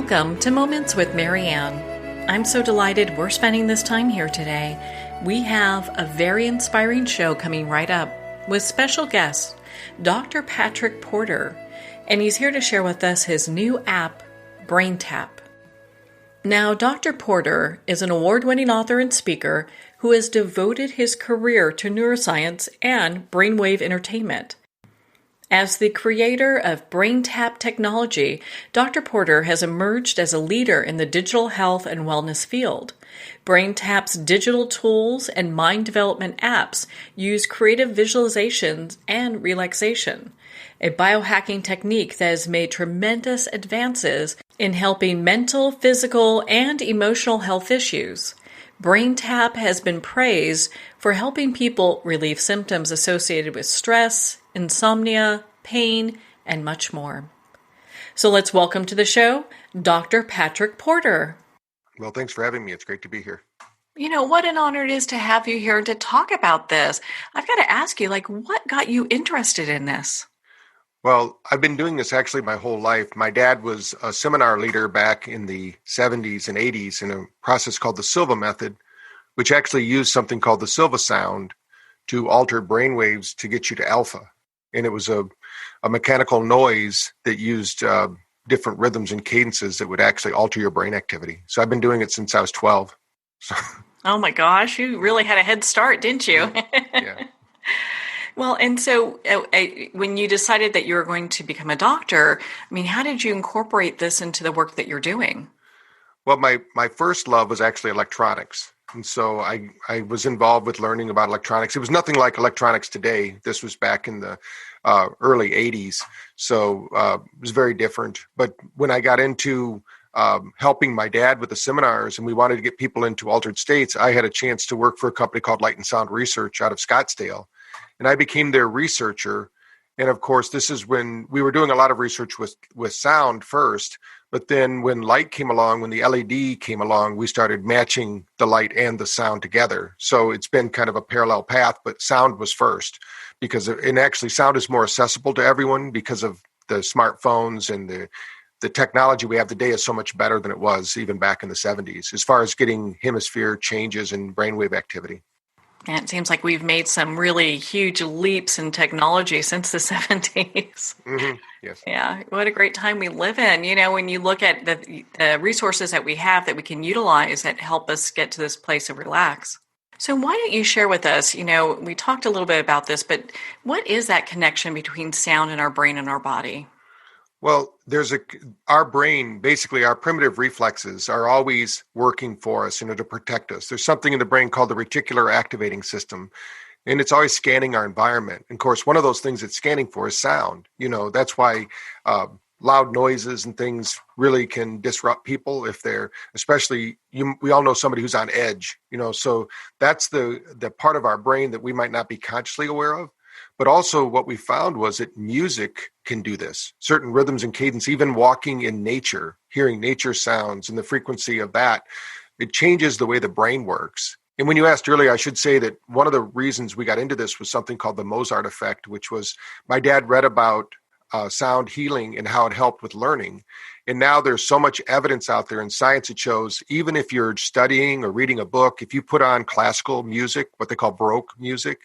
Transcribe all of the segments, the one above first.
Welcome to Moments with Marianne. I'm so delighted we're spending this time here today. We have a very inspiring show coming right up with special guest, Dr. Patrick Porter, and he's here to share with us his new app, BrainTap. Now, Dr. Porter is an award-winning author and speaker who has devoted his career to neuroscience and brainwave entertainment. As the creator of BrainTap technology, Dr. Porter has emerged as a leader in the digital health and wellness field. BrainTap's digital tools and mind development apps use creative visualizations and relaxation, a biohacking technique that has made tremendous advances in helping mental, physical, and emotional health issues. BrainTap has been praised for helping people relieve symptoms associated with stress, insomnia, pain, and much more. So let's welcome to the show, Dr. Patrick Porter. Well, thanks for having me. It's great to be here. You know, what an honor it is to have you here to talk about this. I've got to ask you, what got you interested in this? Well, I've been doing this actually my whole life. My dad was a seminar leader back in the 70s and 80s in a process called the Silva method, which actually used something called the Silva sound to alter brainwaves to get you to alpha. And it was a mechanical noise that used different rhythms and cadences that would actually alter your brain activity. So I've been doing it since I was 12. So. Oh my gosh, you really had a head start, didn't you? Yeah. Well, and so when you decided that you were going to become a doctor, how did you incorporate this into the work that you're doing? Well, my first love was actually electronics. And so I was involved with learning about electronics. It was nothing like electronics today. This was back in the early 80s. So it was very different. But when I got into helping my dad with the seminars and we wanted to get people into altered states, I had a chance to work for a company called Light and Sound Research out of Scottsdale. And I became their researcher. And of course, this is when we were doing a lot of research with sound first. But then when light came along, when the LED came along, we started matching the light and the sound together. So it's been kind of a parallel path, but sound was first and actually sound is more accessible to everyone because of the smartphones and the technology we have today is so much better than it was even back in the 70s as far as getting hemisphere changes in brainwave activity. And it seems like we've made some really huge leaps in technology since the 70s. Mm-hmm. Yes. Yeah, what a great time we live in. You know, when you look at the resources that we have that we can utilize that help us get to this place of relax. So why don't you share with us, we talked a little bit about this, but what is that connection between sound and our brain and our body? Well, our brain, basically our primitive reflexes are always working for us, to protect us. There's something in the brain called the reticular activating system, and it's always scanning our environment. And of course, one of those things it's scanning for is sound. That's why loud noises and things really can disrupt people if they're, especially, we all know somebody who's on edge, so that's the part of our brain that we might not be consciously aware of. But also what we found was that music can do this. Certain rhythms and cadence, even walking in nature, hearing nature sounds and the frequency of that, it changes the way the brain works. And when you asked earlier, I should say that one of the reasons we got into this was something called the Mozart Effect, which was my dad read about sound healing and how it helped with learning. And now there's so much evidence out there in science that shows even if you're studying or reading a book, if you put on classical music, what they call Baroque music,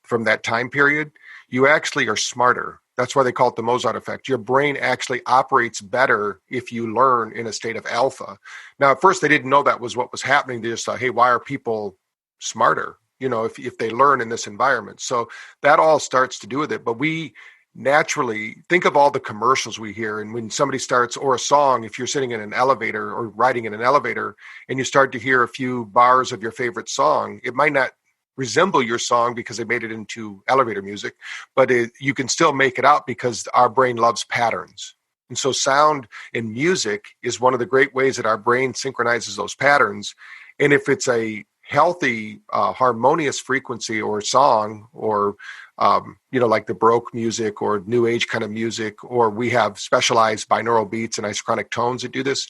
from that time period, you actually are smarter. That's why they call it the Mozart Effect. Your brain actually operates better if you learn in a state of alpha. Now, at first, they didn't know that was what was happening. They just thought, hey, why are people smarter, if they learn in this environment? So that all starts to do with it. But we naturally think of all the commercials we hear. And when somebody starts, or a song, if you're sitting in an elevator or riding in an elevator and you start to hear a few bars of your favorite song, it might not resemble your song because they made it into elevator music, but you can still make it out because our brain loves patterns. And so sound and music is one of the great ways that our brain synchronizes those patterns. And if it's a healthy, harmonious frequency or song or, like the Baroque music or New Age kind of music, or we have specialized binaural beats and isochronic tones that do this,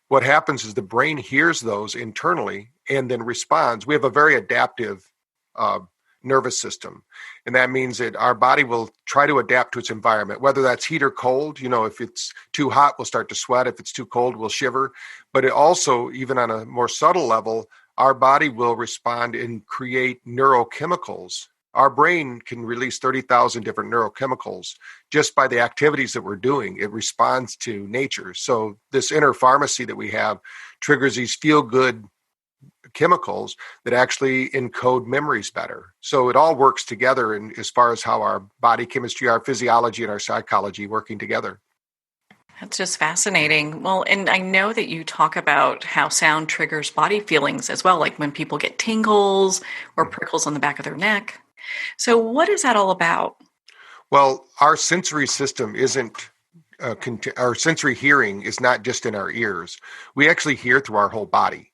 what happens is the brain hears those internally and then responds. We have a very adaptive nervous system. And that means that our body will try to adapt to its environment, whether that's heat or cold. If it's too hot, we'll start to sweat. If it's too cold, we'll shiver. But it also, even on a more subtle level, our body will respond and create neurochemicals. Our brain can release 30,000 different neurochemicals just by the activities that we're doing. It responds to nature. So this inner pharmacy that we have triggers these feel-good chemicals that actually encode memories better. So it all works together in as far as how our body chemistry, our physiology, and our psychology working together. That's just fascinating. Well, and I know that you talk about how sound triggers body feelings as well, like when people get tingles or prickles on the back of their neck. So what is that all about? Well, our sensory system our sensory hearing is not just in our ears. We actually hear through our whole body.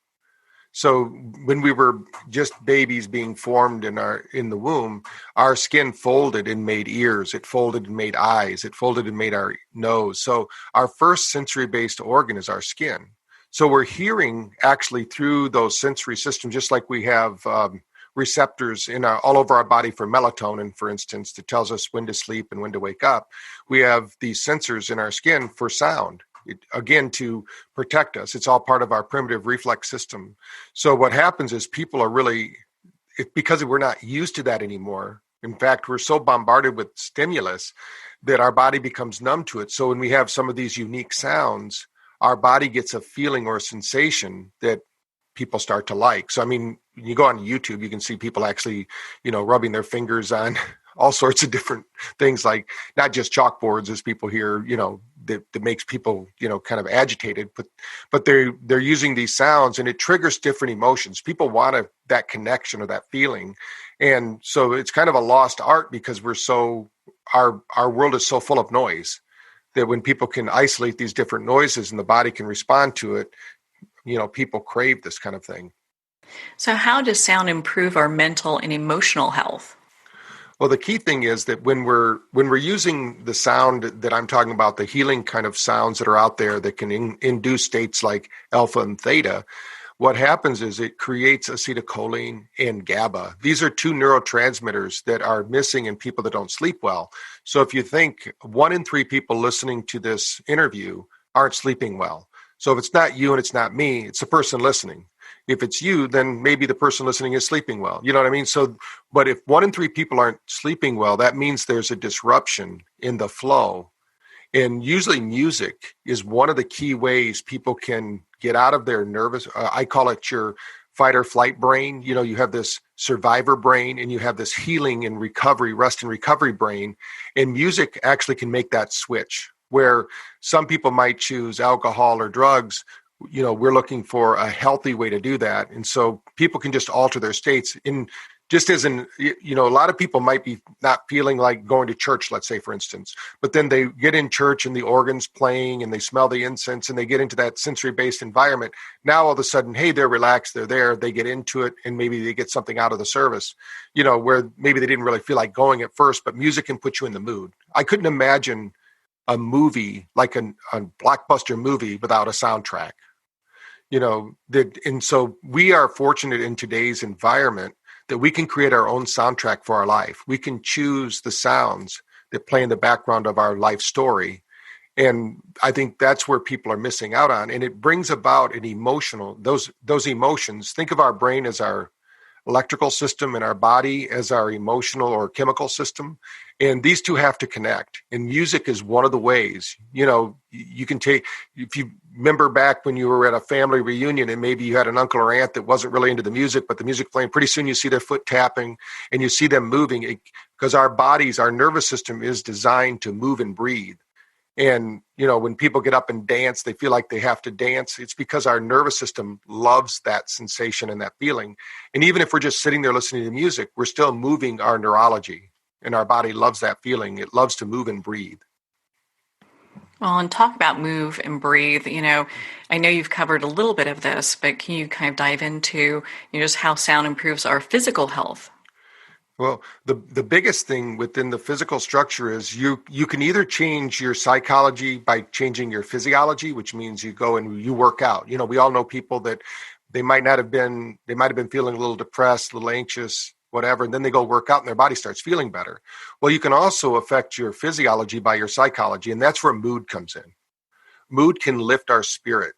So when we were just babies being formed in the womb, our skin folded and made ears. It folded and made eyes. It folded and made our nose. So our first sensory-based organ is our skin. So we're hearing actually through those sensory systems, just like we have receptors all over our body for melatonin, for instance, that tells us when to sleep and when to wake up. We have these sensors in our skin for sound. Again, to protect us. It's all part of our primitive reflex system. So what happens is people are because we're not used to that anymore. In fact, we're so bombarded with stimulus that our body becomes numb to it. So when we have some of these unique sounds, our body gets a feeling or a sensation that people start to like. So, you go on YouTube, you can see people actually, rubbing their fingers on all sorts of different things, like not just chalkboards, as people hear, that makes people, kind of agitated, but they're using these sounds, and it triggers different emotions. People want that connection or that feeling. And so it's kind of a lost art because our world is so full of noise that when people can isolate these different noises and the body can respond to it, people crave this kind of thing. So how does sound improve our mental and emotional health? Well, the key thing is that when we're using the sound that I'm talking about, the healing kind of sounds that are out there that can induce states like alpha and theta, what happens is it creates acetylcholine and GABA. These are two neurotransmitters that are missing in people that don't sleep well. So if you think 1 in 3 people listening to this interview aren't sleeping well. So if it's not you and it's not me, it's the person listening. If it's you, then maybe the person listening is sleeping well. You know what I mean? So, but if 1 in 3 people aren't sleeping well, that means there's a disruption in the flow. And usually music is one of the key ways people can get out of their nervous, I call it your fight or flight brain. You have this survivor brain and you have this healing and recovery, rest and recovery brain. And music actually can make that switch, where some people might choose alcohol or drugs. We're looking for a healthy way to do that. And so people can just alter their states a lot of people might be not feeling like going to church, let's say, for instance, but then they get in church and the organ's playing and they smell the incense and they get into that sensory-based environment. Now, all of a sudden, hey, they're relaxed, they're there, they get into it, and maybe they get something out of the service, where maybe they didn't really feel like going at first, but music can put you in the mood. I couldn't imagine a movie, like a blockbuster movie, without a soundtrack. And so we are fortunate in today's environment that we can create our own soundtrack for our life. We can choose the sounds that play in the background of our life story. And I think that's where people are missing out on. And it brings about those emotions. Think of our brain as our electrical system and our body as our emotional or chemical system. And these two have to connect. And music is one of the ways. You can if you remember back when you were at a family reunion and maybe you had an uncle or aunt that wasn't really into the music, but the music playing, pretty soon you see their foot tapping and you see them moving, because our nervous system is designed to move and breathe. And, when people get up and dance, they feel like they have to dance. It's because our nervous system loves that sensation and that feeling. And even if we're just sitting there listening to music, we're still moving our neurology, and our body loves that feeling. It loves to move and breathe. Well, and talk about move and breathe. I know you've covered a little bit of this, but can you kind of dive into just how sound improves our physical health? Well, the biggest thing within the physical structure is you can either change your psychology by changing your physiology, which means you go and you work out. We all know people that they might have been feeling a little depressed, a little anxious. whatever, and then they go work out and their body starts feeling better. Well, you can also affect your physiology by your psychology, and that's where mood comes in. Mood can lift our spirit.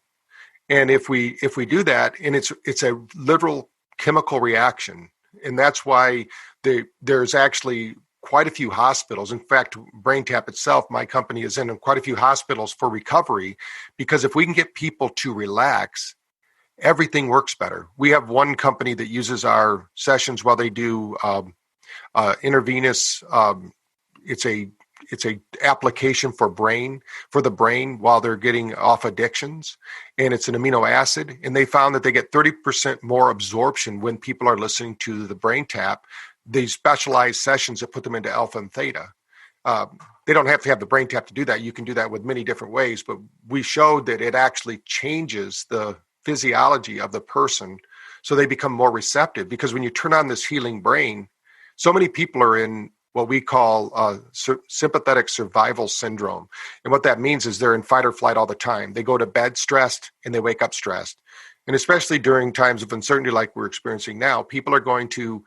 And if we do that, and it's a literal chemical reaction, and that's why there's actually quite a few hospitals. In fact, BrainTap itself, my company, is in quite a few hospitals for recovery, because if we can get people to relax, everything works better. We have one company that uses our sessions while they do intravenous. It's a application for the brain while they're getting off addictions, and it's an amino acid. And they found that they get 30% more absorption when people are listening to the BrainTap. These specialized sessions that put them into alpha and theta. They don't have to have the BrainTap to do that. You can do that with many different ways, but we showed that it actually changes the physiology of the person so they become more receptive. Because when you turn on this healing brain, so many people are in what we call sympathetic survival syndrome. And what that means is they're in fight or flight all the time. They go to bed stressed and they wake up stressed. And especially during times of uncertainty like we're experiencing now, people are going to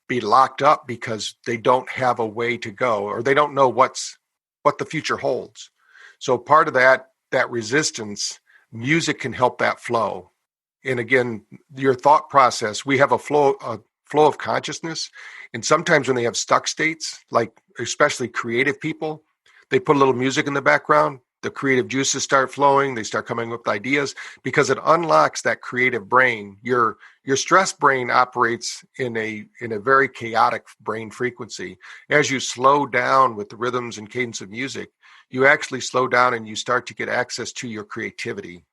be locked up because they don't have a way to go, or they don't know what the future holds. So part of that resistance, music can help that flow. And again, your thought process, we have a flow of consciousness. And sometimes when they have stuck states, like especially creative people, they put a little music in the background, the creative juices start flowing, they start coming up with ideas, because it unlocks that creative brain. Your stress brain operates in a very chaotic brain frequency. As you slow down with the rhythms and cadence of music, you actually slow down and you start to get access to your creativity.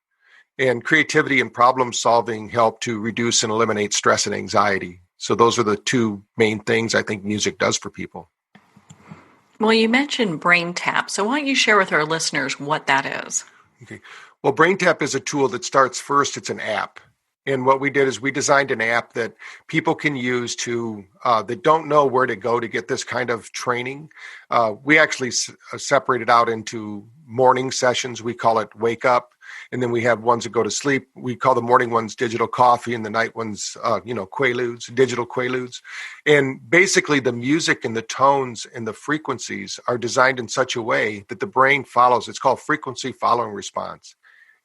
And creativity and problem solving help to reduce and eliminate stress and anxiety. So those are the two main things I think music does for people. Well, you mentioned BrainTap, so why don't you share with our listeners what that is? Okay. Well, BrainTap is a tool that starts first. It's an app. And what we did is we designed an app that people can use to that don't know where to go to get this kind of training. We actually separated out into morning sessions. We call it Wake Up. And then we have ones that go to sleep. We call the morning ones digital coffee and the night ones, quaaludes, digital quaaludes. And basically the music and the tones and the frequencies are designed in such a way that the brain follows. It's called frequency following response.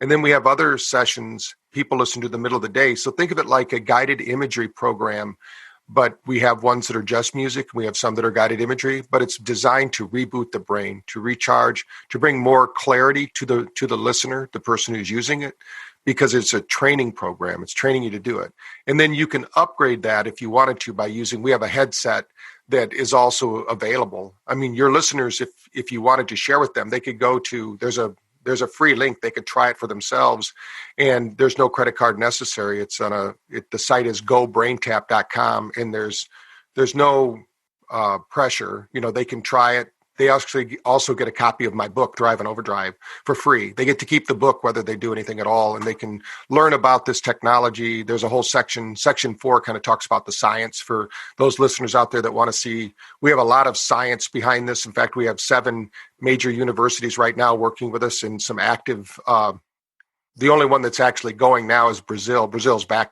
And then we have other sessions people listen to in the middle of the day. So think of it like a guided imagery program, but we have ones that are just music. We have some that are guided imagery, but it's designed to reboot the brain, to recharge, to bring more clarity to the listener, the person who's using it, because it's a training program. It's training you to do it. And then you can upgrade that if you wanted to by we have a headset that is also available. I mean, your listeners, if you wanted to share with them, they could go to, there's a free link. They could try it for themselves, and there's no credit card necessary. It's the site is gobraintap.com, and there's no pressure. They can try it. They actually also get a copy of my book, Drive and Overdrive, for free. They get to keep the book whether they do anything at all, and they can learn about this technology. There's a whole section. Section 4 kind of talks about the science for those listeners out there that want to see. We have a lot of science behind this. In fact, we have 7 major universities right now working with us in some active. The only one that's actually going now is Brazil. Brazil's back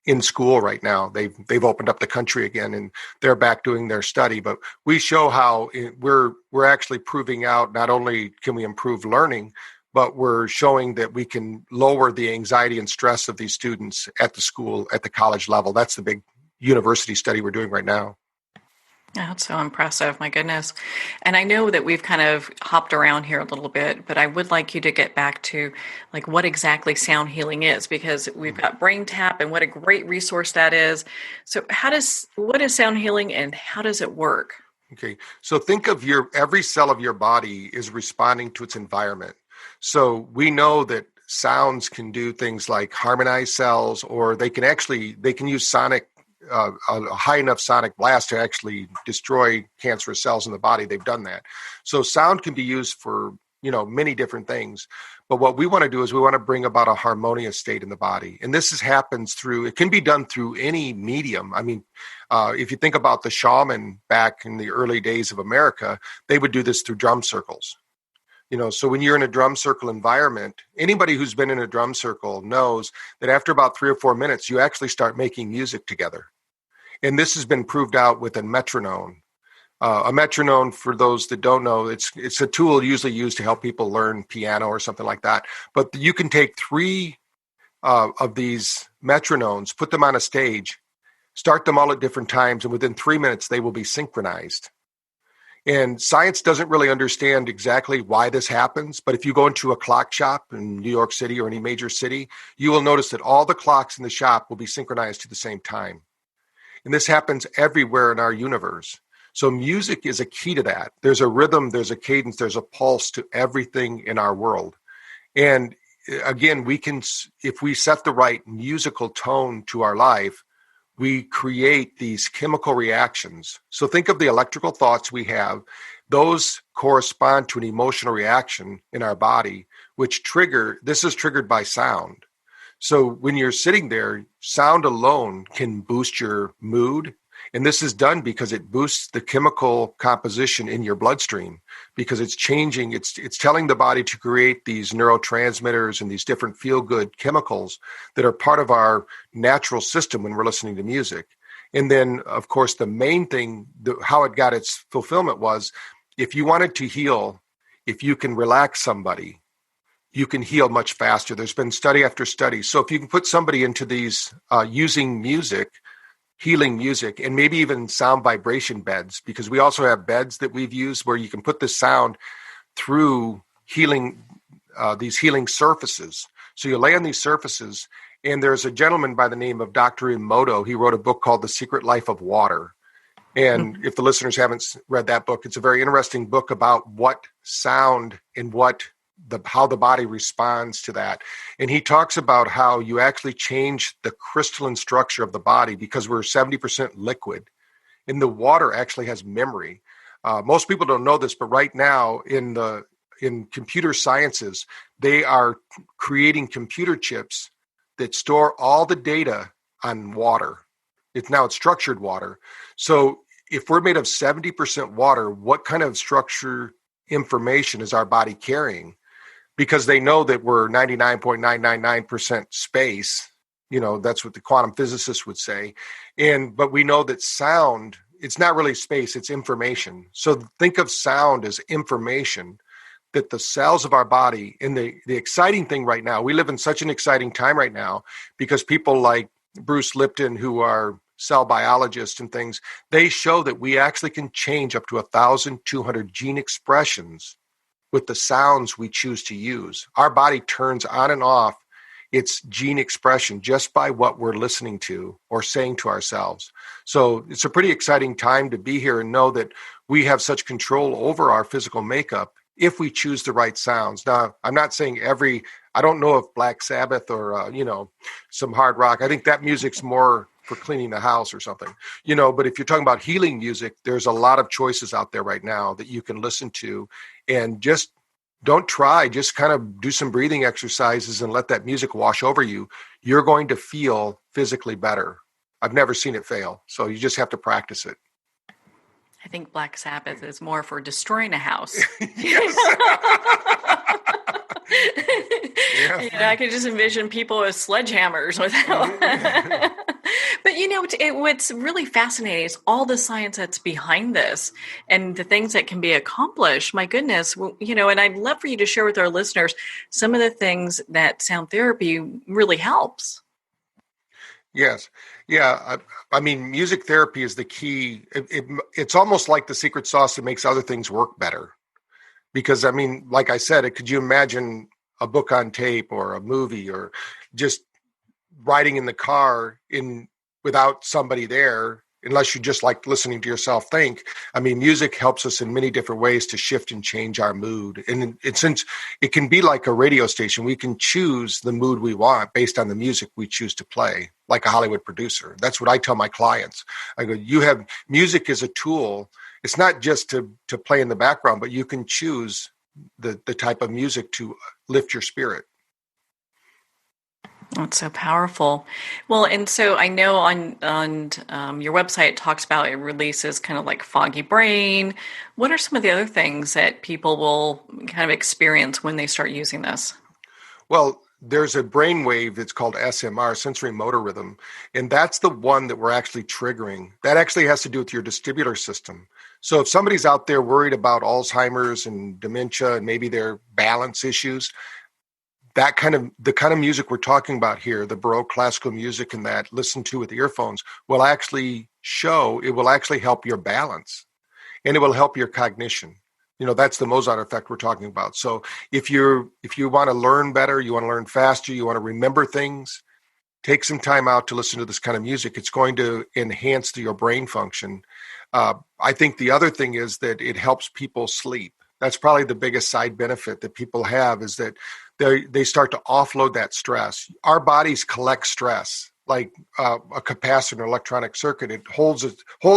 in school right now. They've opened up the country again, and they're back doing their study. But we show how we're actually proving out not only can we improve learning, but we're showing that we can lower the anxiety and stress of these students at the school, at the college level. That's the big university study we're doing right now. That's so impressive. My goodness. And I know that we've kind of hopped around here a little bit, but I would like you to get back to like what exactly sound healing is, because we've got BrainTap and what a great resource that is. So what is sound healing and how does it work? Okay. So think of every cell of your body is responding to its environment. So we know that sounds can do things like harmonize cells, or they can use sonic a high enough sonic blast to actually destroy cancerous cells in the body. They've done that. So sound can be used for, many different things. But what we want to do is we want to bring about a harmonious state in the body. And this it can be done through any medium. I mean, if you think about the shaman back in the early days of America, they would do this through drum circles. So when you're in a drum circle environment, anybody who's been in a drum circle knows that after about 3 or 4 minutes, you actually start making music together. And this has been proved out with a metronome. A metronome, for those that don't know, it's a tool usually used to help people learn piano or something like that. But you can take 3 of these metronomes, put them on a stage, start them all at different times, and within 3 minutes, they will be synchronized. And science doesn't really understand exactly why this happens, but if you go into a clock shop in New York City or any major city, you will notice that all the clocks in the shop will be synchronized to the same time. And this happens everywhere in our universe. So music is a key to that. There's a rhythm, there's a cadence, there's a pulse to everything in our world. And again, if we set the right musical tone to our life, we create these chemical reactions. So think of the electrical thoughts we have. Those correspond to an emotional reaction in our body, this is triggered by sound. So when you're sitting there, sound alone can boost your mood. And this is done because it boosts the chemical composition in your bloodstream, because it's changing, it's telling the body to create these neurotransmitters and these different feel-good chemicals that are part of our natural system when we're listening to music. And then, of course, the main thing, how it got its fulfillment was, if you wanted to heal, if you can relax somebody, you can heal much faster. There's been study after study. So if you can put somebody into these using music, healing music, and maybe even sound vibration beds, because we also have beds that we've used where you can put the sound through healing, these healing surfaces. So you lay on these surfaces, and there's a gentleman by the name of Dr. Emoto. He wrote a book called The Secret Life of Water. And if the listeners haven't read that book, it's a very interesting book about what sound and how the body responds to that. And he talks about how you actually change the crystalline structure of the body, because we're 70% liquid, and the water actually has memory. Most people don't know this, but right now in computer sciences, they are creating computer chips that store all the data on water. It's structured water. So if we're made of 70% water, what kind of structure information is our body carrying? Because they know that we're 99.999% space. That's what the quantum physicists would say. But we know that sound, it's not really space, it's information. So think of sound as information that the cells of our body, and the exciting thing right now, we live in such an exciting time right now, because people like Bruce Lipton, who are cell biologists and things, they show that we actually can change up to 1,200 gene expressions with the sounds we choose to use. Our body turns on and off its gene expression just by what we're listening to or saying to ourselves. So it's a pretty exciting time to be here and know that we have such control over our physical makeup if we choose the right sounds. Now, I'm not saying I don't know if Black Sabbath or, some hard rock. I think that music's more for cleaning the house or something, but if you're talking about healing music, there's a lot of choices out there right now that you can listen to, and just don't try, just kind of do some breathing exercises and let that music wash over you. You're going to feel physically better. I've never seen it fail. So you just have to practice it. I think Black Sabbath is more for destroying a house. Yes. Yeah. I could just envision people with sledgehammers But what's really fascinating is all the science that's behind this and the things that can be accomplished. My goodness, and I'd love for you to share with our listeners some of the things that sound therapy really helps. Yes. Yeah. I mean, music therapy is the key. It's almost like the secret sauce that makes other things work better. Because, like I said, could you imagine a book on tape or a movie or just riding in the car without somebody there, unless you just like listening to yourself think? Music helps us in many different ways to shift and change our mood. And since it can be like a radio station, we can choose the mood we want based on the music we choose to play, like a Hollywood producer. That's what I tell my clients. I go, music is a tool. It's not just to play in the background, but you can choose the type of music to lift your spirit. That's so powerful. Well, and so I know on your website it talks about it releases kind of like foggy brain. What are some of the other things that people will kind of experience when they start using this? Well, there's a brain wave that's called SMR, sensory motor rhythm, and that's the one that we're actually triggering. That actually has to do with your vestibular system. So if somebody's out there worried about Alzheimer's and dementia and maybe their balance issues, the kind of music we're talking about here, the Baroque classical music and that listened to with earphones will actually help your balance, and it will help your cognition. That's the Mozart effect we're talking about. So if you want to learn better, you want to learn faster, you want to remember things, take some time out to listen to this kind of music. It's going to enhance your brain function. I think the other thing is that it helps people sleep. That's probably the biggest side benefit that people have, is that they start to offload that stress. Our bodies collect stress like a capacitor, an electronic circuit. It holds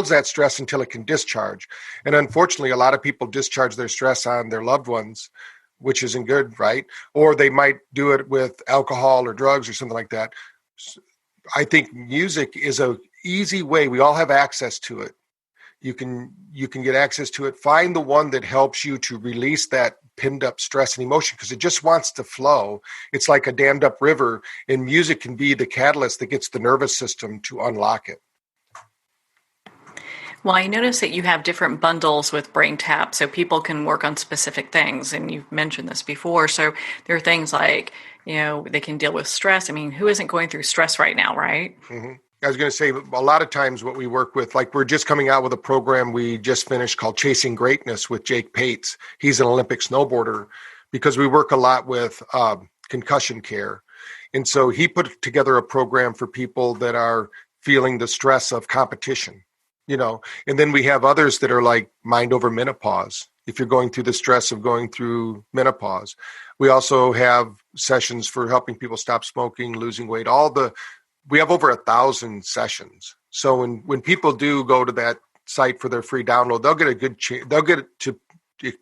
that stress until it can discharge. And unfortunately, a lot of people discharge their stress on their loved ones, which isn't good, right? Or they might do it with alcohol or drugs or something like that. I think music is an easy way. We all have access to it. You can get access to it. Find the one that helps you to release that pinned up stress and emotion, because it just wants to flow. It's like a dammed up river, and music can be the catalyst that gets the nervous system to unlock it. Well, I noticed that you have different bundles with BrainTap, so people can work on specific things, and you've mentioned this before. So there are things like, they can deal with stress. I mean, who isn't going through stress right now, right? Mm-hmm. I was going to say, a lot of times what we work with, like we're just coming out with a program we just finished called Chasing Greatness with Jake Pates. He's an Olympic snowboarder, because we work a lot with concussion care. And so he put together a program for people that are feeling the stress of competition, and then we have others that are like mind over menopause. If you're going through the stress of going through menopause, we also have sessions for helping people stop smoking, losing weight, we have over 1,000 sessions. So when people do go to that site for their free download, they'll get to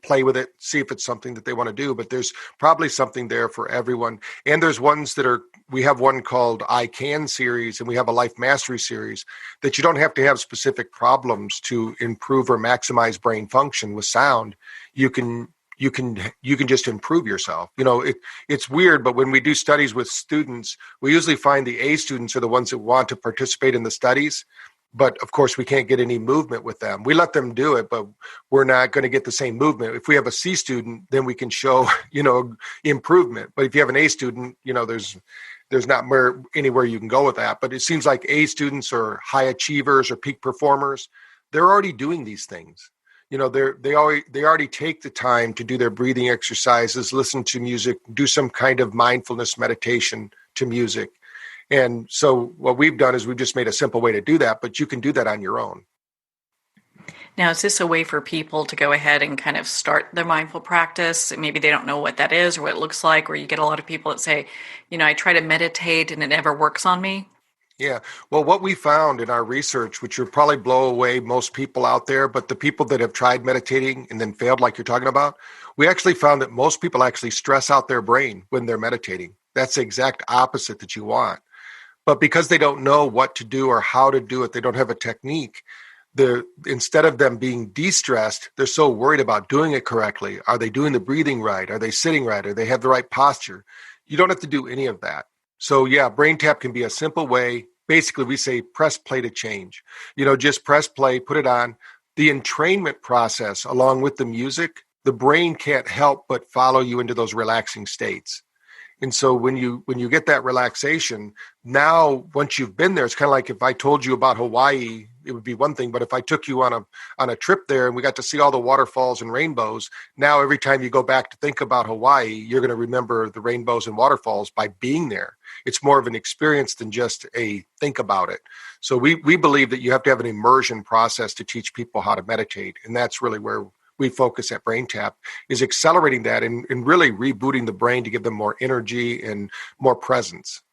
play with it, see if it's something that they want to do. But there's probably something there for everyone. And there's ones we have one called I Can series, and we have a Life Mastery series, that you don't have to have specific problems to improve or maximize brain function with sound. You can just improve yourself. It's weird, but when we do studies with students, we usually find the A students are the ones that want to participate in the studies. But of course, we can't get any movement with them. We let them do it, but we're not going to get the same movement. If we have a C student, then we can show, improvement. But if you have an A student, there's not anywhere you can go with that. But it seems like A students or high achievers or peak performers, they're already doing these things. They already take the time to do their breathing exercises, listen to music, do some kind of mindfulness meditation to music. And so what we've done is we've just made a simple way to do that, but you can do that on your own. Now, is this a way for people to go ahead and kind of start their mindful practice? Maybe they don't know what that is or what it looks like, or you get a lot of people that say, I try to meditate and it never works on me. Yeah. Well, what we found in our research, which would probably blow away most people out there, but the people that have tried meditating and then failed, like you're talking about, we actually found that most people actually stress out their brain when they're meditating. That's the exact opposite that you want. But because they don't know what to do or how to do it, they don't have a technique. Instead of them being de-stressed, they're so worried about doing it correctly. Are they doing the breathing right? Are they sitting right? Do they have the right posture? You don't have to do any of that. So yeah, BrainTap can be a simple way. Basically, we say press play to change. Just press play, put it on. The entrainment process, along with the music, the brain can't help but follow you into those relaxing states. And so when you get that relaxation, now once you've been there, it's kind of like if I told you about Hawaii, it would be one thing. But if I took you on a trip there and we got to see all the waterfalls and rainbows, now every time you go back to think about Hawaii, you're going to remember the rainbows and waterfalls by being there. It's more of an experience than just a think about it. So we believe that you have to have an immersion process to teach people how to meditate. And that's really where we focus at BrainTap, is accelerating that and really rebooting the brain to give them more energy and more presence.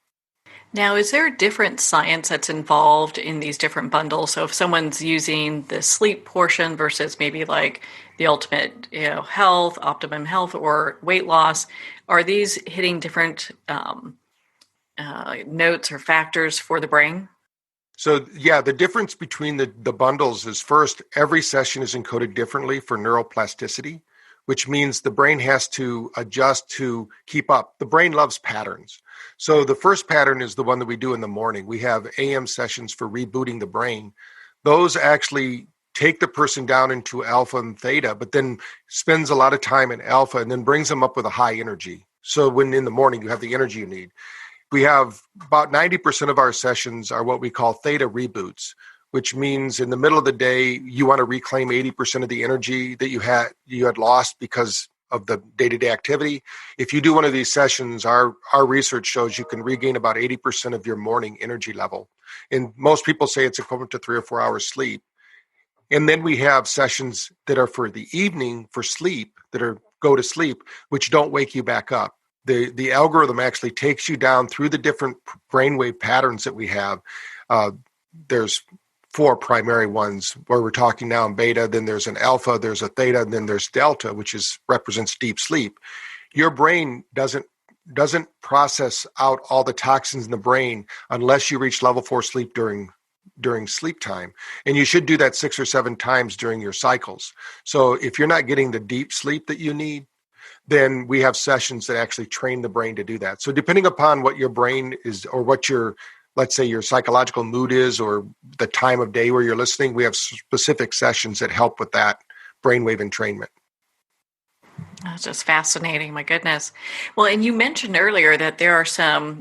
Now, is there different science that's involved in these different bundles? So if someone's using the sleep portion versus maybe like the ultimate, health, optimum health, or weight loss, are these hitting different notes or factors for the brain? So yeah, the difference between the bundles is, first, every session is encoded differently for neuroplasticity. which means the brain has to adjust to keep up. The brain loves patterns. So the first pattern is the one that we do in the morning. We have AM sessions for rebooting the brain. Those actually take the person down into alpha and theta, but then spends a lot of time in alpha and then brings them up with a high energy. So when in the morning you have the energy you need. We have about 90% of our sessions are what we call Theta Reboots, which means in the middle of the day, you want to reclaim 80% of the energy that you had lost because of the day-to-day activity. If you do one of these sessions, our research shows you can regain about 80% of your morning energy level. And most people say it's equivalent to 3 or 4 hours sleep. And then we have sessions that are for the evening for sleep, that are go to sleep, which don't wake you back up. The algorithm actually takes you down through the different brainwave patterns that we have. There's 4 primary ones where we're talking now in beta, then there's an alpha, there's a theta, and then there's delta, which represents deep sleep. Your brain doesn't process out all the toxins in the brain unless you reach level 4 sleep during sleep time. And you should do that 6 or 7 times during your cycles. So if you're not getting the deep sleep that you need, then we have sessions that actually train the brain to do that. So depending upon what your brain is, or what let's say your psychological mood is, or the time of day where you're listening, we have specific sessions that help with that brainwave entrainment. That's just fascinating. My goodness. Well, and you mentioned earlier that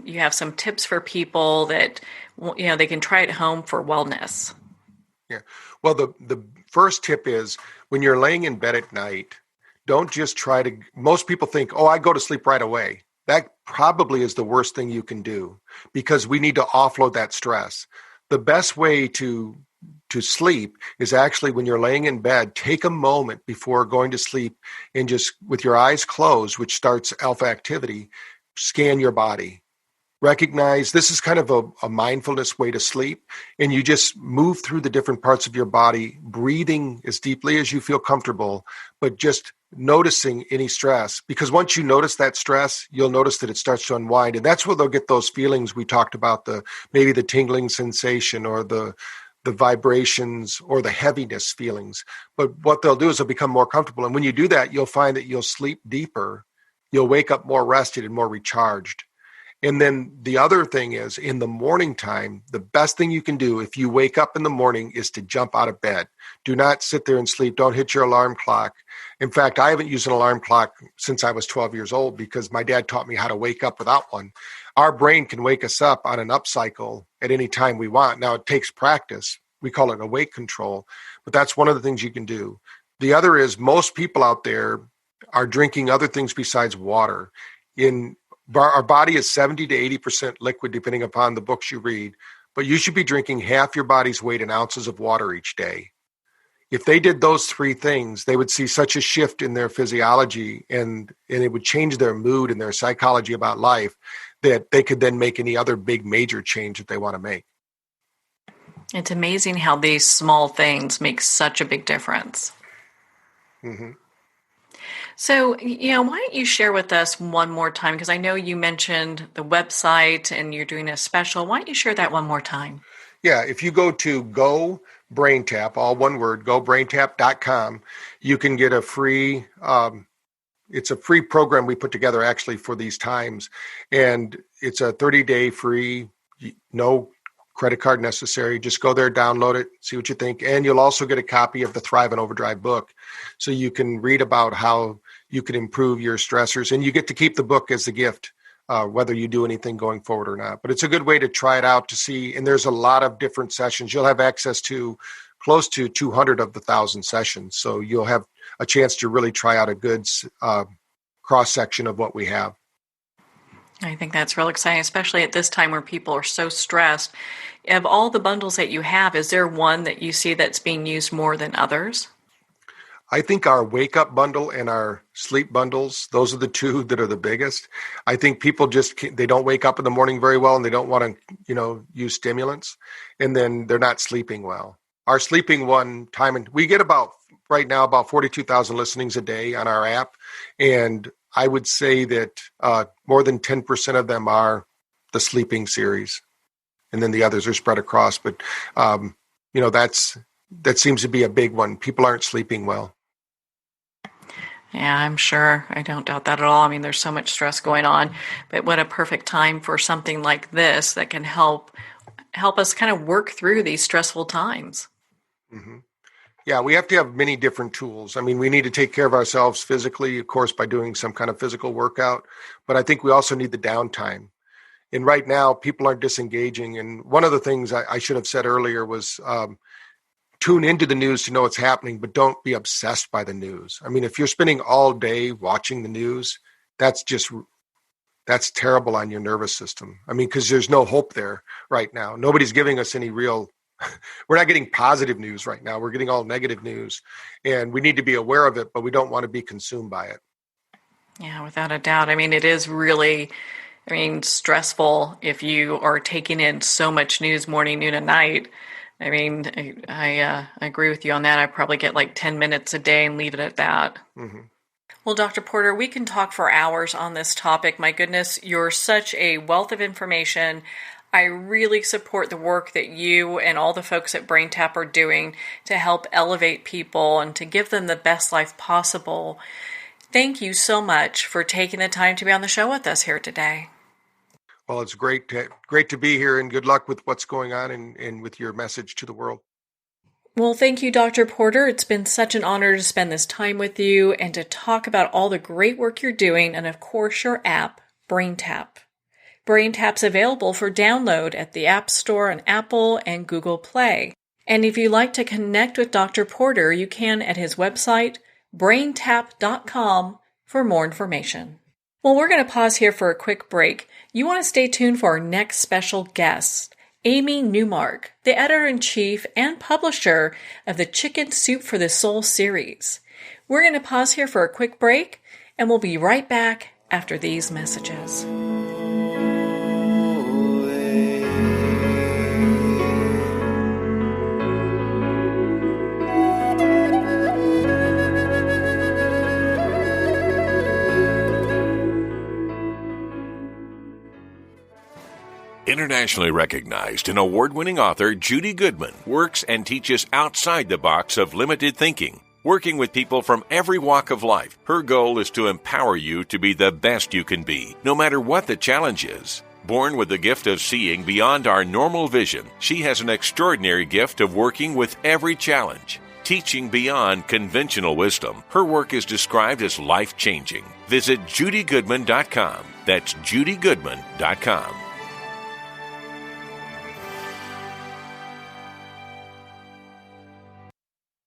you have some tips for people that, they can try at home for wellness. Yeah. Well, the first tip is when you're laying in bed at night, don't just most people think, I go to sleep right away. That probably is the worst thing you can do, because we need to offload that stress. The best way to sleep is actually when you're laying in bed, take a moment before going to sleep and just with your eyes closed, which starts alpha activity, scan your body. Recognize this is kind of a mindfulness way to sleep, and you just move through the different parts of your body, breathing as deeply as you feel comfortable, but just noticing any stress. Because once you notice that stress, you'll notice that it starts to unwind, and that's where they'll get those feelings we talked about, maybe the tingling sensation or the vibrations or the heaviness feelings. But what they'll do is they'll become more comfortable, and when you do that, you'll find that you'll sleep deeper, you'll wake up more rested and more recharged. And then the other thing is, in the morning time, the best thing you can do if you wake up in the morning is to jump out of bed. Do not sit there and sleep. Don't hit your alarm clock. In fact, I haven't used an alarm clock since I was 12 years old because my dad taught me how to wake up without one. Our brain can wake us up on an up cycle at any time we want. Now, it takes practice. We call it awake control, but that's one of the things you can do. The other is most people out there are drinking other things besides water. Our body is 70 to 80% liquid, depending upon the books you read, but you should be drinking half your body's weight in ounces of water each day. If they did those 3 things, they would see such a shift in their physiology, and it would change their mood and their psychology about life, that they could then make any other big major change that they want to make. It's amazing how these small things make such a big difference. Mm-hmm. So, why don't you share with us one more time? Because I know you mentioned the website and you're doing a special. Why don't you share that one more time? Yeah, if you go to Go BrainTap, all one word, gobraintap.com, you can get a free, it's a free program we put together actually for these times. And it's a 30-day free, no credit card necessary. Just go there, download it, see what you think. And you'll also get a copy of the Thrive and Overdrive book. So you can read about how you can improve your stressors, and you get to keep the book as a gift, whether you do anything going forward or not. But it's a good way to try it out to see. And there's a lot of different sessions. You'll have access to close to 200 of the 1,000 sessions. So you'll have a chance to really try out a good cross-section of what we have. I think that's real exciting, especially at this time where people are so stressed. Of all the bundles that you have, is there one that you see that's being used more than others? I think our wake up bundle and our sleep bundles, those are the 2 that are the biggest. I think people they don't wake up in the morning very well, and they don't want to, use stimulants, and then they're not sleeping well. Our sleeping one time, and we get right now about 42,000 listenings a day on our app. And I would say that more than 10% of them are the sleeping series. And then the others are spread across. But, that seems to be a big one. People aren't sleeping well. Yeah, I'm sure. I don't doubt that at all. I mean, there's so much stress going on, but what a perfect time for something like this that can help us kind of work through these stressful times. Hmm. Yeah, we have to have many different tools. I mean, we need to take care of ourselves physically, of course, by doing some kind of physical workout, but I think we also need the downtime. And right now, people are disengaging. And one of the things I should have said earlier was tune into the news to know what's happening, but don't be obsessed by the news. I mean, if you're spending all day watching the news, that's terrible on your nervous system. I mean, because there's no hope there right now. Nobody's giving us any real, we're not getting positive news right now. We're getting all negative news, and we need to be aware of it, but we don't want to be consumed by it. Yeah, without a doubt. I mean, it is really, stressful if you are taking in so much news morning, noon, and night. I mean, I agree with you on that. I probably get like 10 minutes a day and leave it at that. Mm-hmm. Well, Dr. Porter, we can talk for hours on this topic. My goodness, you're such a wealth of information. I really support the work that you and all the folks at BrainTap are doing to help elevate people and to give them the best life possible. Thank you so much for taking the time to be on the show with us here today. Well, it's great to be here, and good luck with what's going on and with your message to the world. Well, thank you, Dr. Porter. It's been such an honor to spend this time with you and to talk about all the great work you're doing and, of course, your app, BrainTap. BrainTap's available for download at the App Store on Apple and Google Play. And if you'd like to connect with Dr. Porter, you can at his website, braintap.com, for more information. Well, we're going to pause here for a quick break. You want to stay tuned for our next special guest, Amy Newmark, the editor-in-chief and publisher of the Chicken Soup for the Soul series. We're going to pause here for a quick break, and we'll be right back after these messages. Internationally recognized and award-winning author Judy Goodman works and teaches outside the box of limited thinking. Working with people from every walk of life, her goal is to empower you to be the best you can be, no matter what the challenge is. Born with the gift of seeing beyond our normal vision, she has an extraordinary gift of working with every challenge. Teaching beyond conventional wisdom, her work is described as life-changing. Visit judygoodman.com. That's judygoodman.com.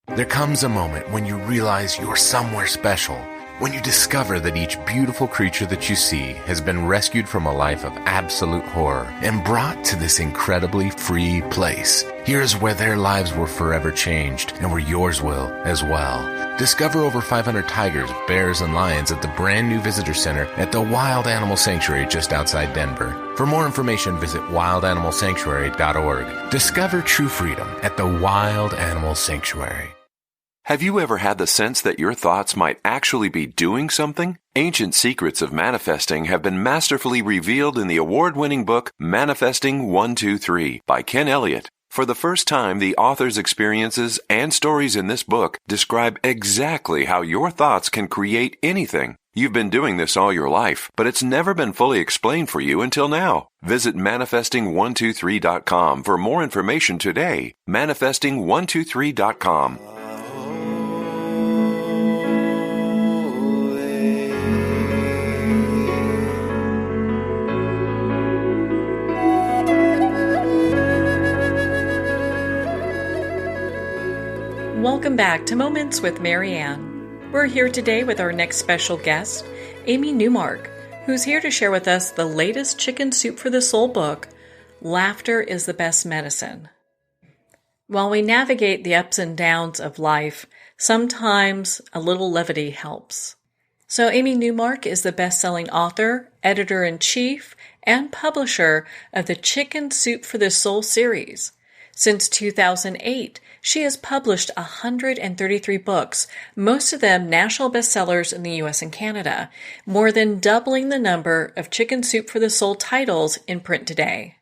There comes a moment when you realize you're somewhere special, when you discover that each beautiful creature that you see has been rescued from a life of absolute horror and brought to this incredibly free place. Here's where their lives were forever changed and where yours will as well. Discover over 500 tigers, bears, and lions at the brand new visitor center at the Wild Animal Sanctuary just outside Denver. For more information, visit wildanimalsanctuary.org. Discover true freedom at the Wild Animal Sanctuary. Have you ever had the sense that your thoughts might actually be doing something? Ancient secrets of manifesting have been masterfully revealed in the award-winning book Manifesting 123 by Ken Elliott. For the first time, the author's experiences and stories in this book describe exactly how your thoughts can create anything. You've been doing this all your life, but it's never been fully explained for you until now. Visit manifesting123.com for more information today. Manifesting123.com. Welcome back to Moments with Marianne. We're here today with our next special guest, Amy Newmark, who's here to share with us the latest Chicken Soup for the Soul book, Laughter is the Best Medicine. While we navigate the ups and downs of life, sometimes a little levity helps. So Amy Newmark is the best-selling author, editor-in-chief, and publisher of the Chicken Soup for the Soul series. Since 2008, she has published 133 books, most of them national bestsellers in the U.S. and Canada, more than doubling the number of Chicken Soup for the Soul titles in print today.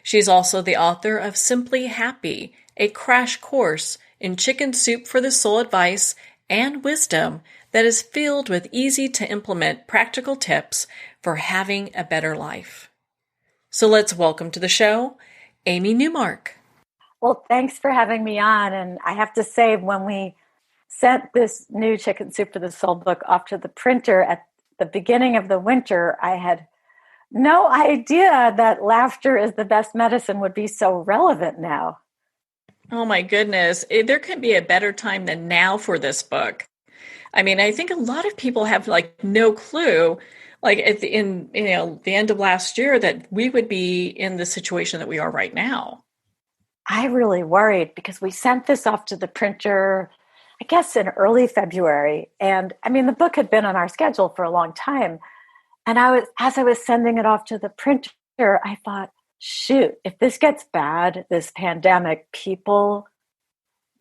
She's also the author of Simply Happy, a crash course in chicken soup for the soul advice and wisdom that is filled with easy to implement practical tips for having a better life. So let's welcome to the show, Amy Newmark. Well, thanks for having me on. And I have to say, when we sent this new Chicken Soup for the Soul book off to the printer at the beginning of the winter, I had no idea that laughter is the best medicine would be so relevant now. Oh my goodness. There couldn't be a better time than now for this book. I mean, I think a lot of people have like no clue, like at the end of last year, that we would be in the situation that we are right now. I really worried because we sent this off to the printer, I guess in early February. And I mean, the book had been on our schedule for a long time. And as I was sending it off to the printer, I thought, shoot, if this gets bad, this pandemic, people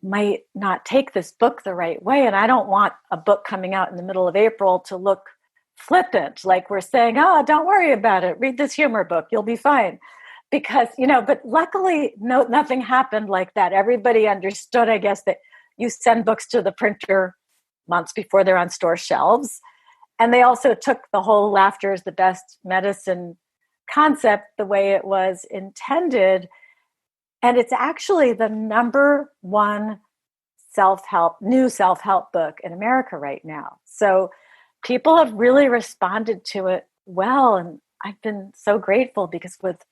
might not take this book the right way. And I don't want a book coming out in the middle of April to look flippant, like we're saying, oh, don't worry about it. Read this humor book. You'll be fine. Because, but luckily, nothing happened like that. Everybody understood, I guess, that you send books to the printer months before they're on store shelves. And they also took the whole laughter is the best medicine concept the way it was intended. And it's actually the number one new self-help book in America right now. So people have really responded to it well. And I've been so grateful because with,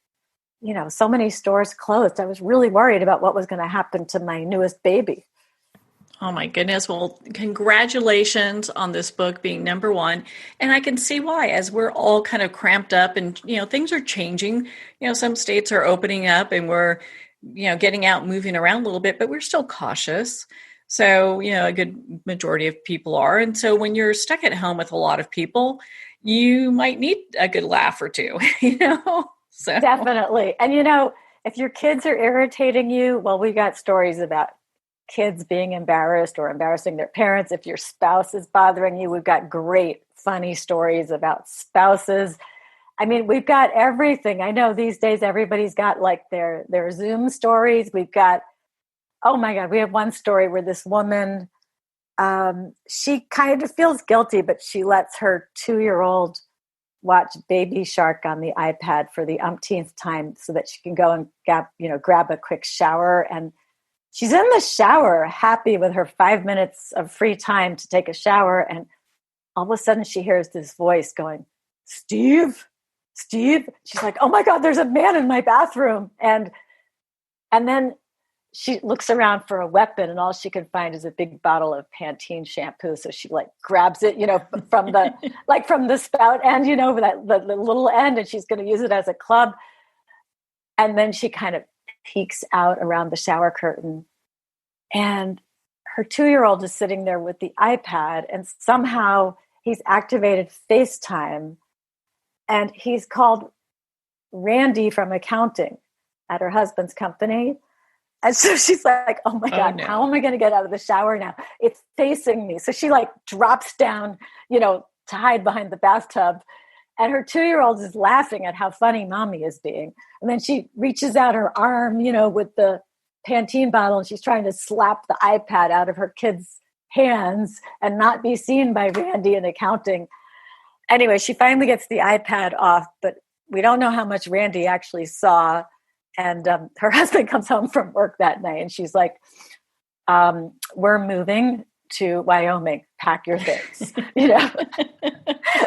so many stores closed, I was really worried about what was going to happen to my newest baby. Oh my goodness. Well, congratulations on this book being number one. And I can see why, as we're all kind of cramped up and, things are changing. Some states are opening up and we're, getting out, moving around a little bit, but we're still cautious. So, a good majority of people are. And so when you're stuck at home with a lot of people, you might need a good laugh or two, So. Definitely. And, if your kids are irritating you, well, we got stories about kids being embarrassed or embarrassing their parents. If your spouse is bothering you, we've got great, funny stories about spouses. I mean, we've got everything. I know these days everybody's got like their Zoom stories. We've got, oh my God, we have one story where this woman, she kind of feels guilty, but she lets her 2-year-old watch Baby Shark on the iPad for the umpteenth time so that she can go and grab a quick shower. And she's in the shower, happy with her 5 minutes of free time to take a shower. And all of a sudden she hears this voice going, Steve. She's like, oh my God, there's a man in my bathroom. And then she looks around for a weapon and all she can find is a big bottle of Pantene shampoo. So she grabs it, from the spout end, the little end, and she's going to use it as a club. And then she kind of peeks out around the shower curtain, and her 2-year-old is sitting there with the iPad, and somehow he's activated FaceTime, and he's called Randy from accounting at her husband's company. And so she's like, oh my God, How am I going to get out of the shower now? It's facing me. So she drops down, to hide behind the bathtub. And her 2-year-old is laughing at how funny mommy is being. And then she reaches out her arm, with the Pantene bottle, and she's trying to slap the iPad out of her kid's hands and not be seen by Randy in accounting. Anyway, she finally gets the iPad off, but we don't know how much Randy actually saw. And her husband comes home from work that night and she's like, we're moving to Wyoming. Pack your things,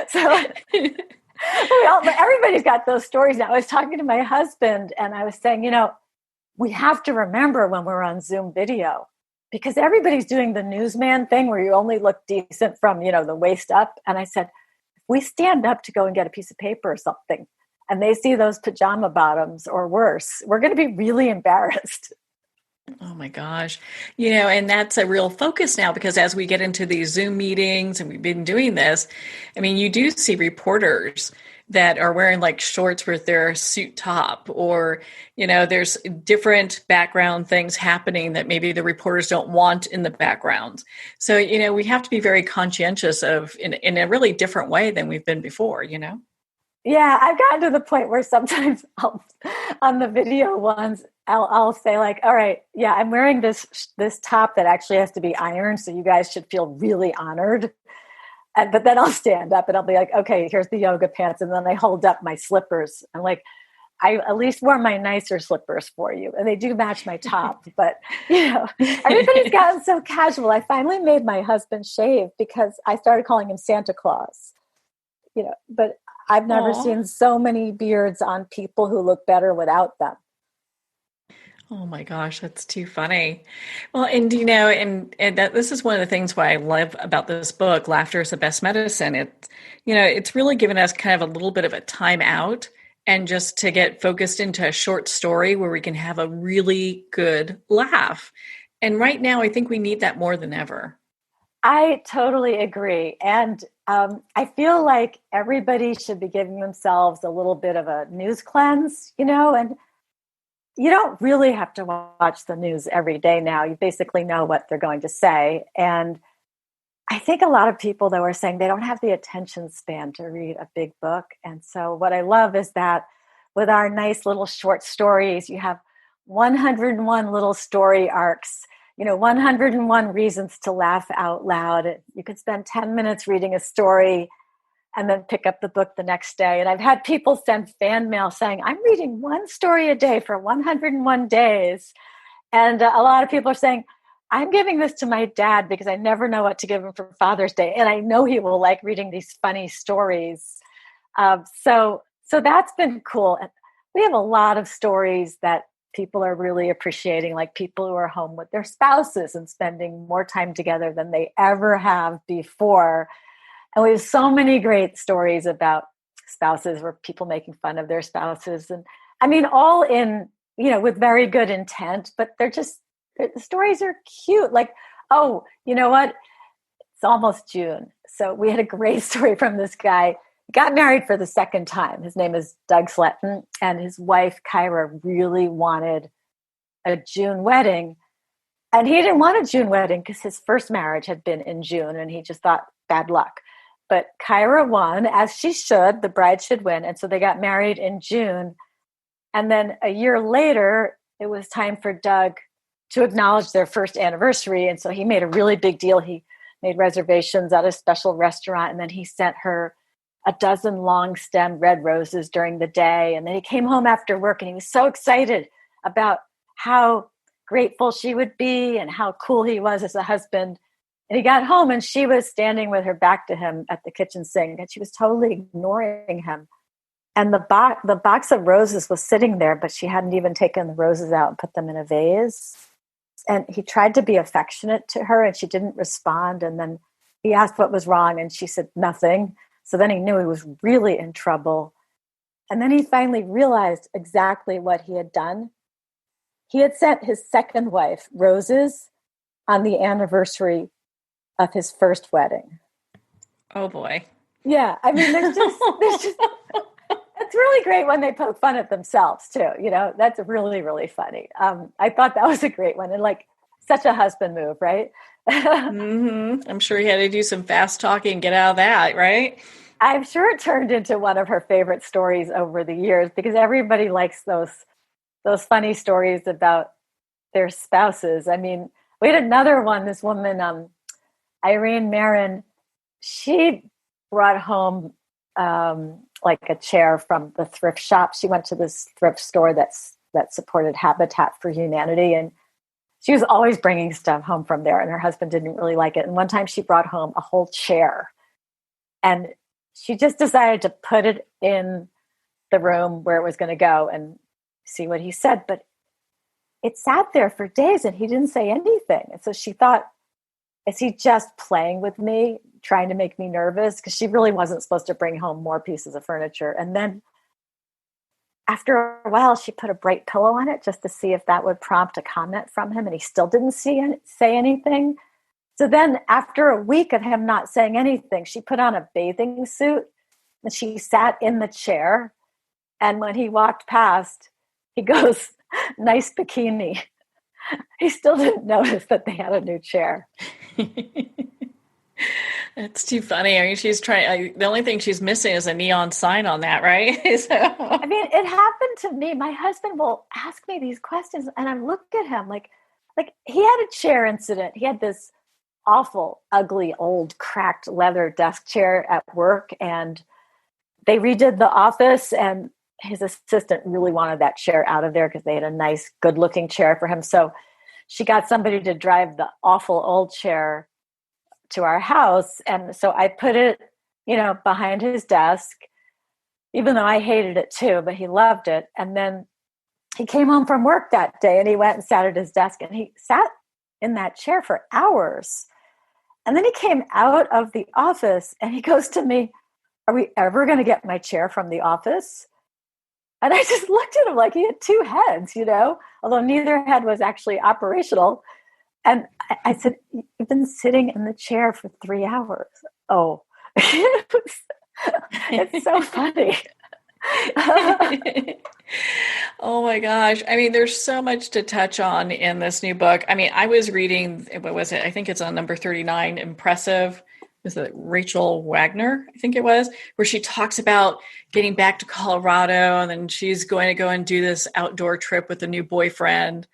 So everybody's got those stories now. I was talking to my husband and I was saying, we have to remember when we're on Zoom video, because everybody's doing the newsman thing where you only look decent from, the waist up. And I said, if we stand up to go and get a piece of paper or something, and they see those pajama bottoms or worse, we're going to be really embarrassed. Oh my gosh. And that's a real focus now, because as we get into these Zoom meetings and we've been doing this, I mean, you do see reporters that are wearing shorts with their suit top, or, there's different background things happening that maybe the reporters don't want in the background. So, we have to be very conscientious of in a really different way than we've been before, Yeah, I've gotten to the point where sometimes on the video ones, I'll say all right, I'm wearing this top that actually has to be ironed, so you guys should feel really honored. But then I'll stand up and I'll be like, okay, here's the yoga pants. And then I hold up my slippers. I'm like, I at least wore my nicer slippers for you. And they do match my top. But, everybody's gotten so casual. I finally made my husband shave because I started calling him Santa Claus. But I've never seen so many beards on people who look better without them. Oh my gosh, that's too funny. Well, and and that this is one of the things why I love about this book, Laughter is the Best Medicine. It's really given us kind of a little bit of a time out and just to get focused into a short story where we can have a really good laugh. And right now, I think we need that more than ever. I totally agree. And I feel like everybody should be giving themselves a little bit of a news cleanse, and you don't really have to watch the news every day now. You basically know what they're going to say. And I think a lot of people, though, are saying they don't have the attention span to read a big book. And so what I love is that with our nice little short stories, you have 101 little story arcs, 101 reasons to laugh out loud. You could spend 10 minutes reading a story and then pick up the book the next day. And I've had people send fan mail saying, I'm reading one story a day for 101 days. And a lot of people are saying, I'm giving this to my dad because I never know what to give him for Father's Day. And I know he will like reading these funny stories. So that's been cool. And we have a lot of stories that people are really appreciating, like people who are home with their spouses and spending more time together than they ever have before. And we have so many great stories about spouses where people making fun of their spouses. And I mean, all in, with very good intent, but the stories are cute. Like, oh, you know what? It's almost June. So we had a great story from this guy. He got married for the second time. His name is Doug Sletton, and his wife, Kyra, really wanted a June wedding. And he didn't want a June wedding because his first marriage had been in June, and he just thought, bad luck. But Kyra won, as she should. The bride should win. And so they got married in June. And then a year later, it was time for Doug to acknowledge their first anniversary. And so he made a really big deal. He made reservations at a special restaurant. And then he sent her a dozen long stem red roses during the day. And then he came home after work and he was so excited about how grateful she would be and how cool he was as a husband. And he got home and she was standing with her back to him at the kitchen sink and she was totally ignoring him. And the box of roses was sitting there, but she hadn't even taken the roses out and put them in a vase. And he tried to be affectionate to her and she didn't respond. And then he asked what was wrong and she said nothing. So then he knew he was really in trouble. And then he finally realized exactly what he had done. He had sent his second wife roses on the anniversary of his first wedding. Oh boy. Yeah. I mean, there's just it's really great when they poke fun at themselves too. That's really, really funny. I thought that was a great one and like such a husband move, right? Mm-hmm. I'm sure he had to do some fast talking, get out of that, right? I'm sure it turned into one of her favorite stories over the years because everybody likes those funny stories about their spouses. I mean, we had another one, this woman, Irene Marin, she brought home like a chair from the thrift shop. She went to this thrift store that supported Habitat for Humanity. And she was always bringing stuff home from there. And her husband didn't really like it. And one time she brought home a whole chair. And she just decided to put it in the room where it was going to go and see what he said. But it sat there for days and he didn't say anything. And so she thought, is he just playing with me, trying to make me nervous? Because she really wasn't supposed to bring home more pieces of furniture. And then after a while, she put a bright pillow on it just to see if that would prompt a comment from him. And he still didn't say anything. So then after a week of him not saying anything, she put on a bathing suit and she sat in the chair. And when he walked past, he goes, nice bikini. He still didn't notice that they had a new chair. That's too funny. I mean, she's trying. The only thing she's missing is a neon sign on that, right? I mean, it happened to me. My husband will ask me these questions, and I look at him like he had a chair incident. He had this awful, ugly, old, cracked leather desk chair at work. And they redid the office, and his assistant really wanted that chair out of there because they had a nice, good-looking chair for him. So she got somebody to drive the awful old chair to our house. And so I put it, behind his desk, even though I hated it too, but he loved it. And then he came home from work that day and he went and sat at his desk and he sat in that chair for hours. And then he came out of the office and he goes to me, "Are we ever going to get my chair from the office?" And I just looked at him like he had two heads, although neither head was actually operational. And I said, "You've been sitting in the chair for 3 hours." Oh, it's so funny. Oh my gosh. I mean, there's so much to touch on in this new book. I mean, I was reading, what was it? I think it's on number 39, Impressive. Is it Rachel Wagner? I think it was, where she talks about getting back to Colorado and then she's going to go and do this outdoor trip with a new boyfriend,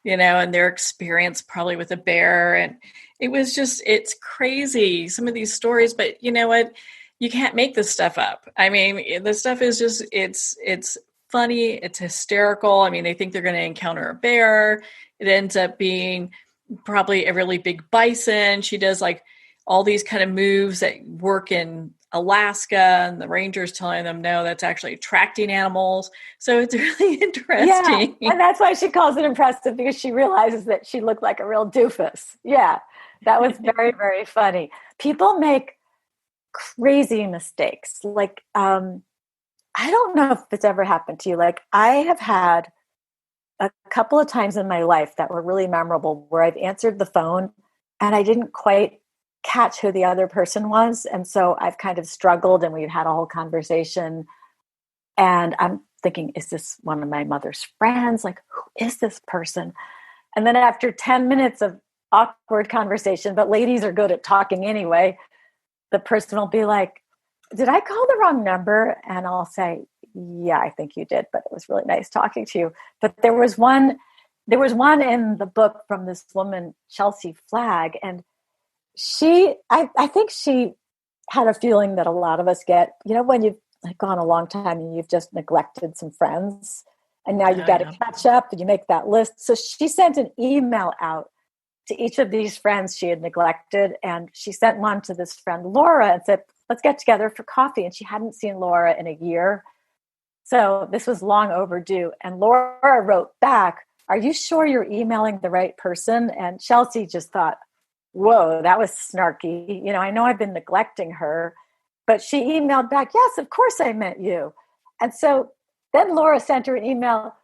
and their experience probably with a bear. And it's crazy, some of these stories, but you know what? You can't make this stuff up. I mean, this stuff is just, it's funny. It's hysterical. I mean, they think they're going to encounter a bear. It ends up being probably a really big bison. She does like all these kind of moves that work in Alaska, and the ranger's telling them, no, that's actually attracting animals. So it's really interesting. Yeah, and that's why she calls it impressive, because she realizes that she looked like a real doofus. Yeah, that was very, very funny. People make crazy mistakes. Like, I don't know if it's ever happened to you. Like, I have had a couple of times in my life that were really memorable where I've answered the phone and I didn't quite catch who the other person was. And so I've kind of struggled and we've had a whole conversation. And I'm thinking, is this one of my mother's friends? Like, who is this person? And then after 10 minutes of awkward conversation, but ladies are good at talking anyway, the person will be like, "Did I call the wrong number?" And I'll say, "Yeah, I think you did, but it was really nice talking to you." But there was one in the book from this woman, Chelsea Flagg, and I think she had a feeling that a lot of us get, when you've gone a long time and you've just neglected some friends and now you've got to catch up and you make that list. So she sent an email out to each of these friends she had neglected. And she sent one to this friend, Laura, and said, "Let's get together for coffee." And she hadn't seen Laura in a year. So this was long overdue. And Laura wrote back, "Are you sure you're emailing the right person?" And Chelsea just thought, whoa, that was snarky. I know I've been neglecting her, but she emailed back, "Yes, of course I meant you." And so then Laura sent her an email,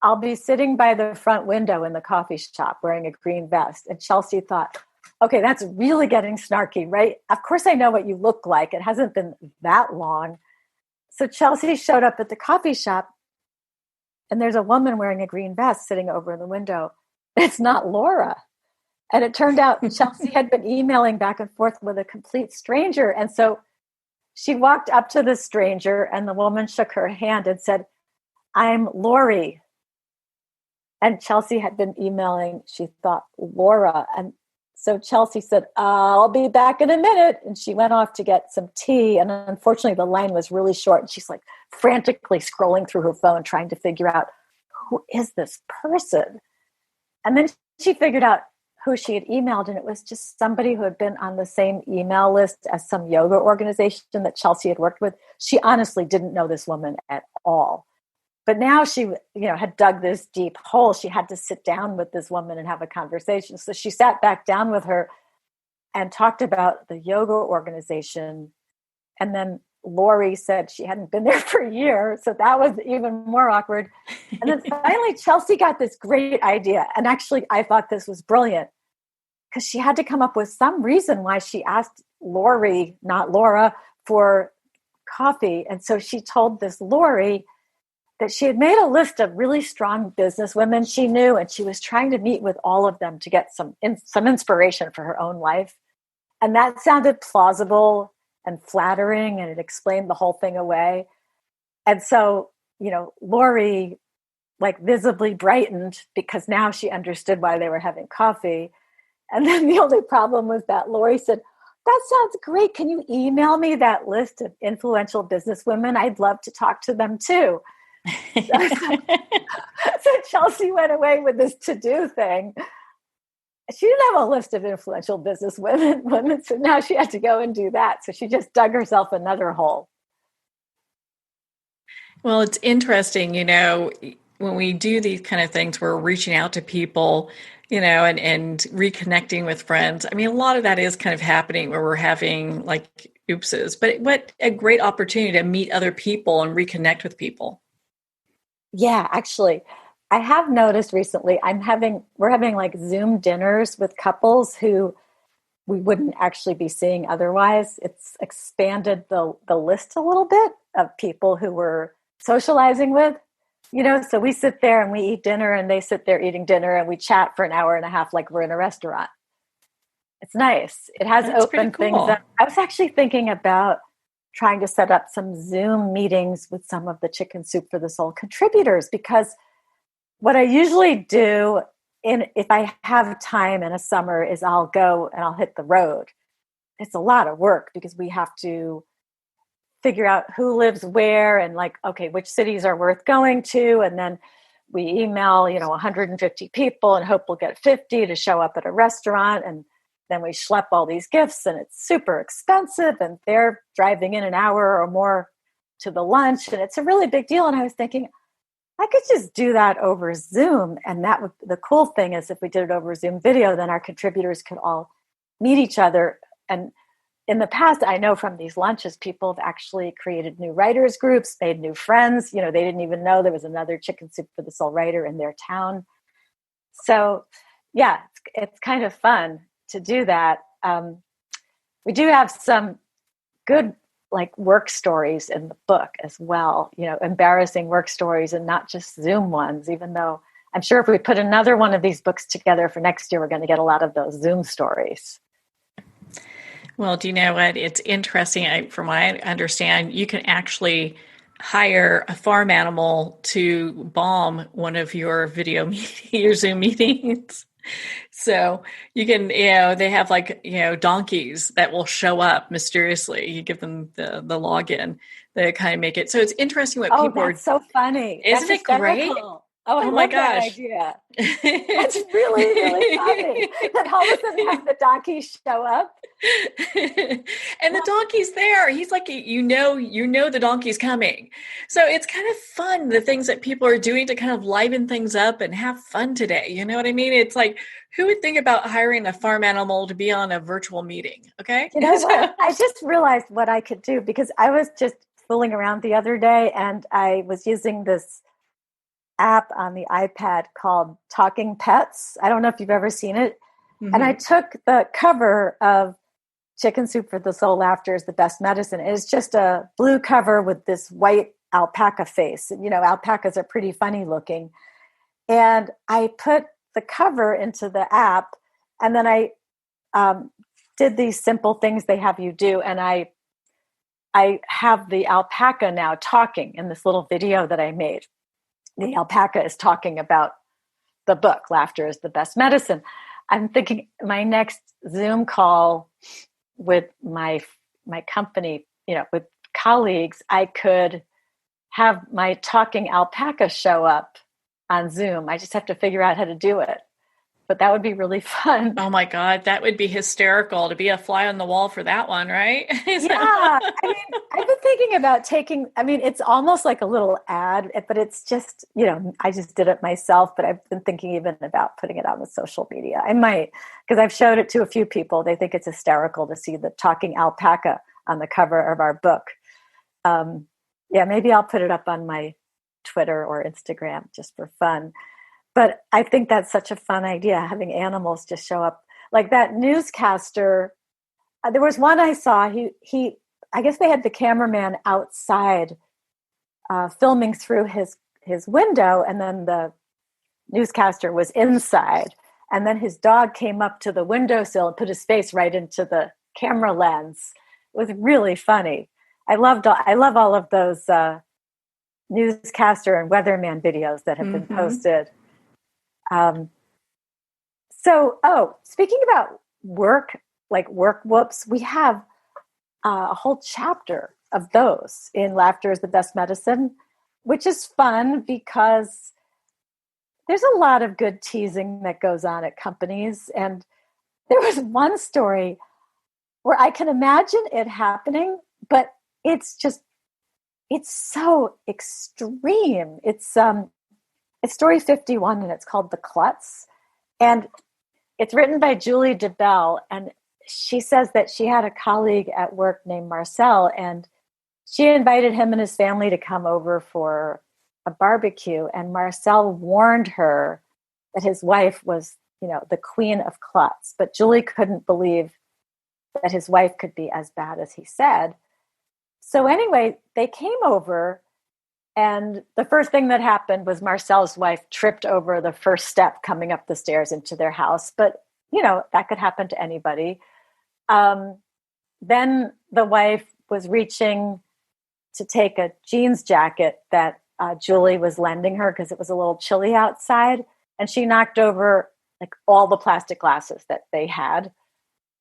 "I'll be sitting by the front window in the coffee shop wearing a green vest." And Chelsea thought, okay, that's really getting snarky, right? Of course I know what you look like. It hasn't been that long. So Chelsea showed up at the coffee shop and there's a woman wearing a green vest sitting over in the window. It's not Laura. And it turned out Chelsea had been emailing back and forth with a complete stranger. And so she walked up to the stranger and the woman shook her hand and said, "I'm Lori." And Chelsea had been emailing, she thought, Laura. And so Chelsea said, "I'll be back in a minute." And she went off to get some tea. And unfortunately, the line was really short. And she's like frantically scrolling through her phone, trying to figure out, who is this person? And then she figured out who she had emailed. And it was just somebody who had been on the same email list as some yoga organization that Chelsea had worked with. She honestly didn't know this woman at all. But now she, had dug this deep hole. She had to sit down with this woman and have a conversation. So she sat back down with her and talked about the yoga organization. And then Lori said she hadn't been there for a year. So that was even more awkward. And then finally, Chelsea got this great idea. And actually, I thought this was brilliant because she had to come up with some reason why she asked Lori, not Laura, for coffee. And so she told this Lori that she had made a list of really strong business women she knew, and she was trying to meet with all of them to get some inspiration for her own life. And that sounded plausible and flattering, and it explained the whole thing away. And so, Lori visibly brightened because now she understood why they were having coffee. And then the only problem was that Lori said, that sounds great. Can you email me that list of influential businesswomen? I'd love to talk to them too. So Chelsea went away with this to-do thing. She didn't have a list of influential women, so now she had to go and do that. So she just dug herself another hole. Well, it's interesting, when we do these kind of things, we're reaching out to people, and reconnecting with friends. I mean, a lot of that is kind of happening where we're having like oopses, but what a great opportunity to meet other people and reconnect with people. Yeah, actually, I have noticed recently we're having like Zoom dinners with couples who we wouldn't actually be seeing otherwise. It's expanded the list a little bit of people who we're socializing with. So we sit there and we eat dinner and they sit there eating dinner and we chat for an hour and a half like we're in a restaurant. It's nice. It has opened things up. I was actually thinking about trying to set up some Zoom meetings with some of the Chicken Soup for the Soul contributors, because what I usually do if I have time in a summer is I'll go and I'll hit the road. It's a lot of work because we have to figure out who lives where and like, okay, which cities are worth going to. And then we email, 150 people and hope we'll get 50 to show up at a restaurant. And then we schlep all these gifts and it's super expensive and they're driving in an hour or more to the lunch. And it's a really big deal. And I was thinking, I could just do that over Zoom. And the cool thing is if we did it over Zoom video, then our contributors could all meet each other. And in the past, I know from these lunches, people have actually created new writers groups, made new friends. They didn't even know there was another Chicken Soup for the Soul writer in their town. So yeah, it's kind of fun to do that. We do have some good like work stories in the book as well, embarrassing work stories and not just Zoom ones, even though I'm sure if we put another one of these books together for next year, we're going to get a lot of those Zoom stories. Well, do you know what? It's interesting. From what I understand, you can actually hire a farm animal to bomb one of your your Zoom meetings. So you can, they have like, donkeys that will show up mysteriously. You give them the login. They kind of make it. So it's interesting what people are. Oh, that's so funny. Isn't it great? Oh, I love that idea. That's really, really funny. Then all of a sudden have the donkey show up. And the donkey's there. He's like, the donkey's coming. So it's kind of fun, the things that people are doing to kind of liven things up and have fun today. You know what I mean? It's like, who would think about hiring a farm animal to be on a virtual meeting? Okay. What? I just realized what I could do because I was just fooling around the other day and I was using this app on the iPad called Talking Pets. I don't know if you've ever seen it. Mm-hmm. And I took the cover of Chicken Soup for the Soul, Laughter is the Best Medicine. It's just a blue cover with this white alpaca face. Alpacas are pretty funny looking. And I put the cover into the app and then I did these simple things they have you do. And I have the alpaca now talking in this little video that I made. The alpaca is talking about the book, Laughter is the Best Medicine. I'm thinking my next Zoom call with my company, with colleagues, I could have my talking alpaca show up on Zoom. I just have to figure out how to do it. But that would be really fun. Oh my God, that would be hysterical to be a fly on the wall for that one, right? Yeah. I've been thinking about it's almost like a little ad, but it's just, I just did it myself, but I've been thinking even about putting it on the social media. I might, because I've showed it to a few people. They think it's hysterical to see the talking alpaca on the cover of our book. Maybe I'll put it up on my Twitter or Instagram just for fun. But I think that's such a fun idea, having animals just show up. Like that newscaster, there was one I saw, I guess they had the cameraman outside filming through his window, and then the newscaster was inside. And then his dog came up to the windowsill and put his face right into the camera lens. It was really funny. I love all of those newscaster and weatherman videos that have been posted. So, speaking about work, like work whoops, we have a whole chapter of those in Laughter is the Best Medicine, which is fun because there's a lot of good teasing that goes on at companies. And there was one story where I can imagine it happening, but it's so extreme. It's story 51 and it's called The Klutz. And it's written by Julie DeBell. And she says that she had a colleague at work named Marcel, and she invited him and his family to come over for a barbecue. And Marcel warned her that his wife was, the queen of klutz. But Julie couldn't believe that his wife could be as bad as he said. So anyway, they came over, and the first thing that happened was Marcel's wife tripped over the first step coming up the stairs into their house. But, that could happen to anybody. Then the wife was reaching to take a jeans jacket that Julie was lending her because it was a little chilly outside. And she knocked over like all the plastic glasses that they had,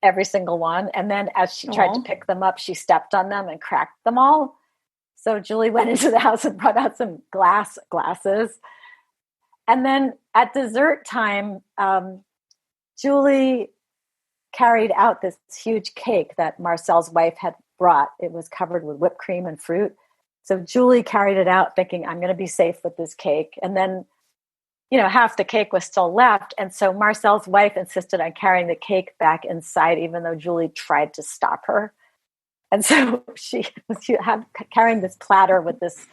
every single one. And then as she tried to pick them up, she stepped on them and cracked them all. So Julie went into the house and brought out some glasses. And then at dessert time, Julie carried out this huge cake that Marcel's wife had brought. It was covered with whipped cream and fruit. So Julie carried it out thinking, I'm going to be safe with this cake. And then, half the cake was still left. And so Marcel's wife insisted on carrying the cake back inside, even though Julie tried to stop her. And so she had carrying this platter with this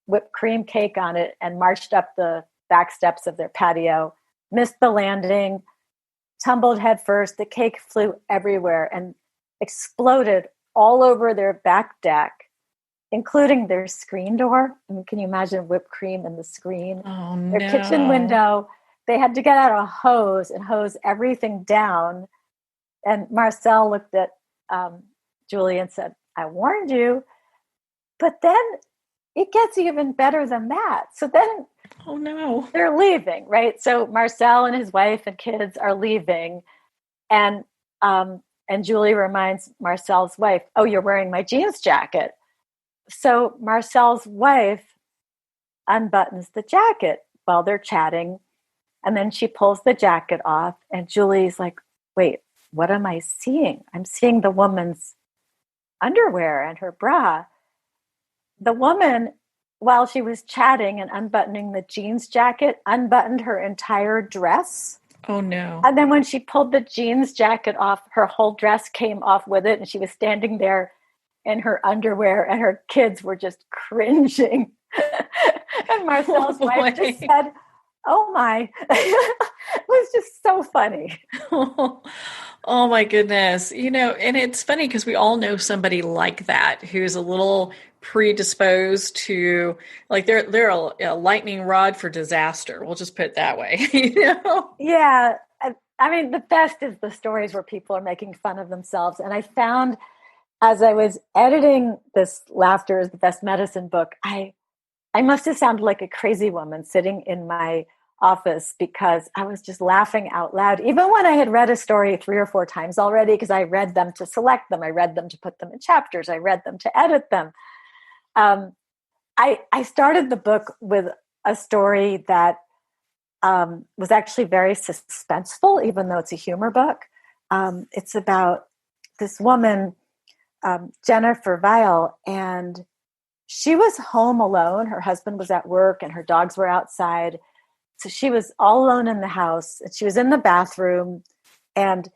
whipped cream cake on it and marched up the back steps of their patio, missed the landing, tumbled head first. The cake flew everywhere and exploded all over their back deck, including their screen door. I mean, can you imagine whipped cream in the screen? Oh, their kitchen window. They had to get out a hose and hose everything down. And Marcel looked at Julie and said, I warned you. But then it gets even better than that. So then they're leaving, right? So Marcel and his wife and kids are leaving. And Julie reminds Marcel's wife, oh, you're wearing my jeans jacket. So Marcel's wife unbuttons the jacket while they're chatting. And then she pulls the jacket off. And Julie's like, wait, what am I seeing? I'm seeing the woman's underwear and her bra. The woman, while she was chatting and unbuttoning the jeans jacket, unbuttoned her entire dress. Oh, no. And then when she pulled the jeans jacket off, her whole dress came off with it. And she was standing there in her underwear, and her kids were just cringing. And Marcel's wife just said, oh my. It was just so funny. Oh my goodness. And it's funny because we all know somebody like that who's a little predisposed to, like, they're a lightning rod for disaster. We'll just put it that way. Yeah. I mean, the best is the stories where people are making fun of themselves. And I found, as I was editing this Laughter is the Best Medicine book, I must have sounded like a crazy woman sitting in my office because I was just laughing out loud, even when I had read a story 3 or 4 times already, because I read them to select them. I read them to put them in chapters. I read them to edit them. I started the book with a story that was actually very suspenseful, even though it's a humor book. It's about this woman, Jennifer Weil, and she was home alone. Her husband was at work and her dogs were outside. So she was all alone in the house, and she was in the bathroom. And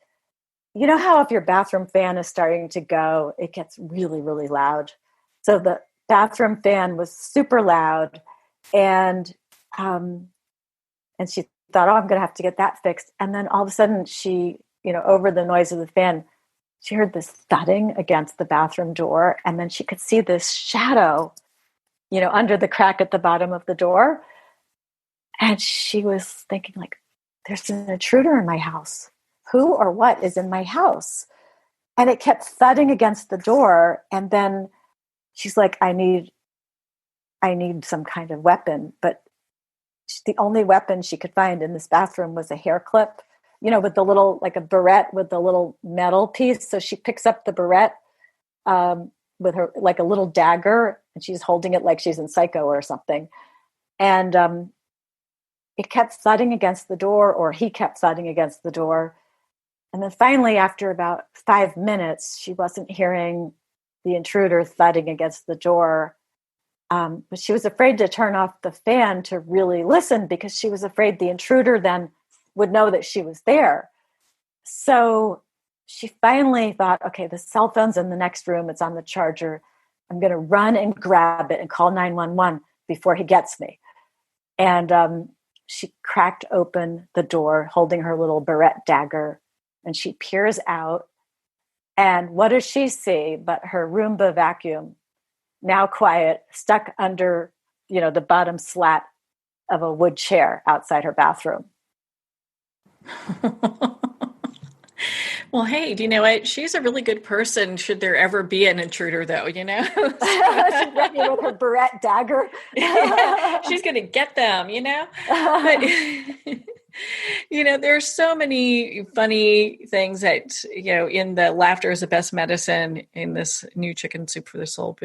you know how if your bathroom fan is starting to go, it gets really, really loud. So the bathroom fan was super loud, and she thought, oh, I'm going to have to get that fixed. And then all of a sudden she, over the noise of the fan, she heard this thudding against the bathroom door. And then she could see this shadow, under the crack at the bottom of the door. And she was thinking, like, there's an intruder in my house. Who or what is in my house? And it kept thudding against the door. And then she's like, I need some kind of weapon. But the only weapon she could find in this bathroom was a hair clip with the little, like a barrette with the little metal piece. So she picks up the barrette with her, like a little dagger, and she's holding it like she's in Psycho or something. And it kept thudding against the door, or he kept thudding against the door. And then finally, after about 5 minutes, she wasn't hearing the intruder thudding against the door. But she was afraid to turn off the fan to really listen, because she was afraid the intruder then would know that she was there. So she finally thought, okay, the cell phone's in the next room. It's on the charger. I'm going to run and grab it and call 911 before he gets me. And she cracked open the door, holding her little barrette dagger, and she peers out. And what does she see but her Roomba vacuum, now quiet, stuck under, the bottom slat of a wood chair outside her bathroom. Well, hey, do you know what? She's a really good person should there ever be an intruder, though, She's ready with her barrette dagger. Yeah, she's going to get them, But, there's so many funny things that, in the Laughter is the Best Medicine, in this new Chicken Soup for the Soul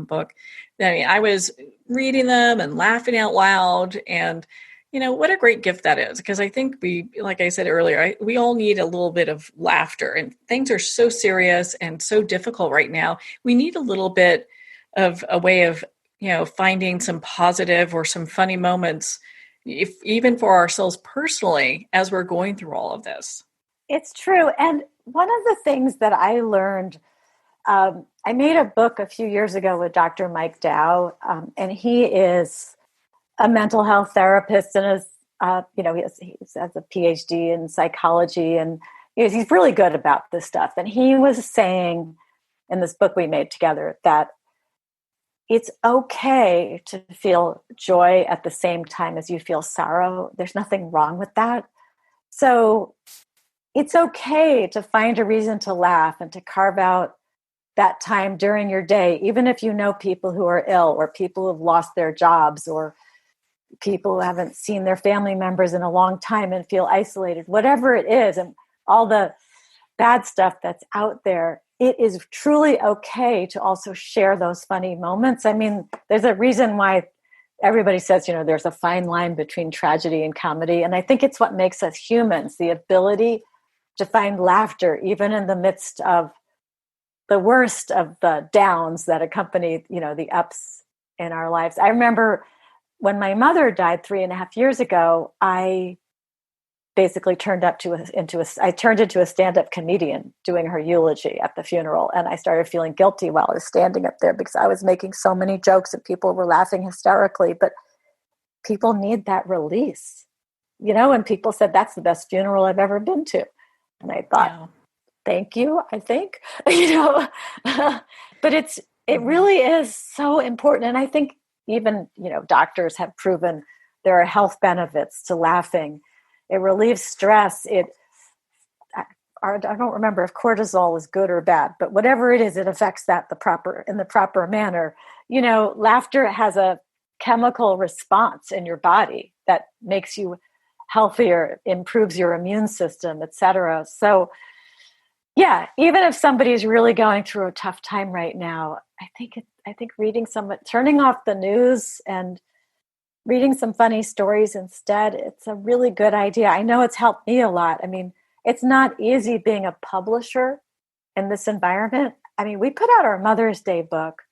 book. I mean, I was reading them and laughing out loud, and what a great gift that is, because I think like I said earlier, we all need a little bit of laughter, and things are so serious and so difficult right now. We need a little bit of a way of, finding some positive or some funny moments, even for ourselves personally, as we're going through all of this. It's true. And one of the things that I learned, I made a book a few years ago with Dr. Mike Dow, and he is a mental health therapist, and is, he has a PhD in psychology, and he's really good about this stuff. And he was saying in this book we made together that it's okay to feel joy at the same time as you feel sorrow. There's nothing wrong with that. So it's okay to find a reason to laugh and to carve out that time during your day, even if you know people who are ill, or people who have lost their jobs, or people who haven't seen their family members in a long time and feel isolated, whatever it is, and all the bad stuff that's out there. It is truly okay to also share those funny moments. I mean, there's a reason why everybody says, there's a fine line between tragedy and comedy. And I think it's what makes us humans, the ability to find laughter, even in the midst of the worst of the downs that accompany, the ups in our lives. I remember when my mother died 3.5 years ago, I basically turned into a stand-up comedian doing her eulogy at the funeral. And I started feeling guilty while I was standing up there, because I was making so many jokes and people were laughing hysterically. But people need that release, and people said, that's the best funeral I've ever been to. And I thought, thank you, I think, but it really is so important. And I think even, doctors have proven there are health benefits to laughing. It relieves stress. I don't remember if cortisol is good or bad, but whatever it is, it affects that in the proper manner. Laughter has a chemical response in your body that makes you healthier, improves your immune system, etc. So, yeah, even if somebody's really going through a tough time right now, I think turning off the news and reading some funny stories instead, it's a really good idea. I know it's helped me a lot. I mean, it's not easy being a publisher in this environment. I mean, we put out our Mother's Day book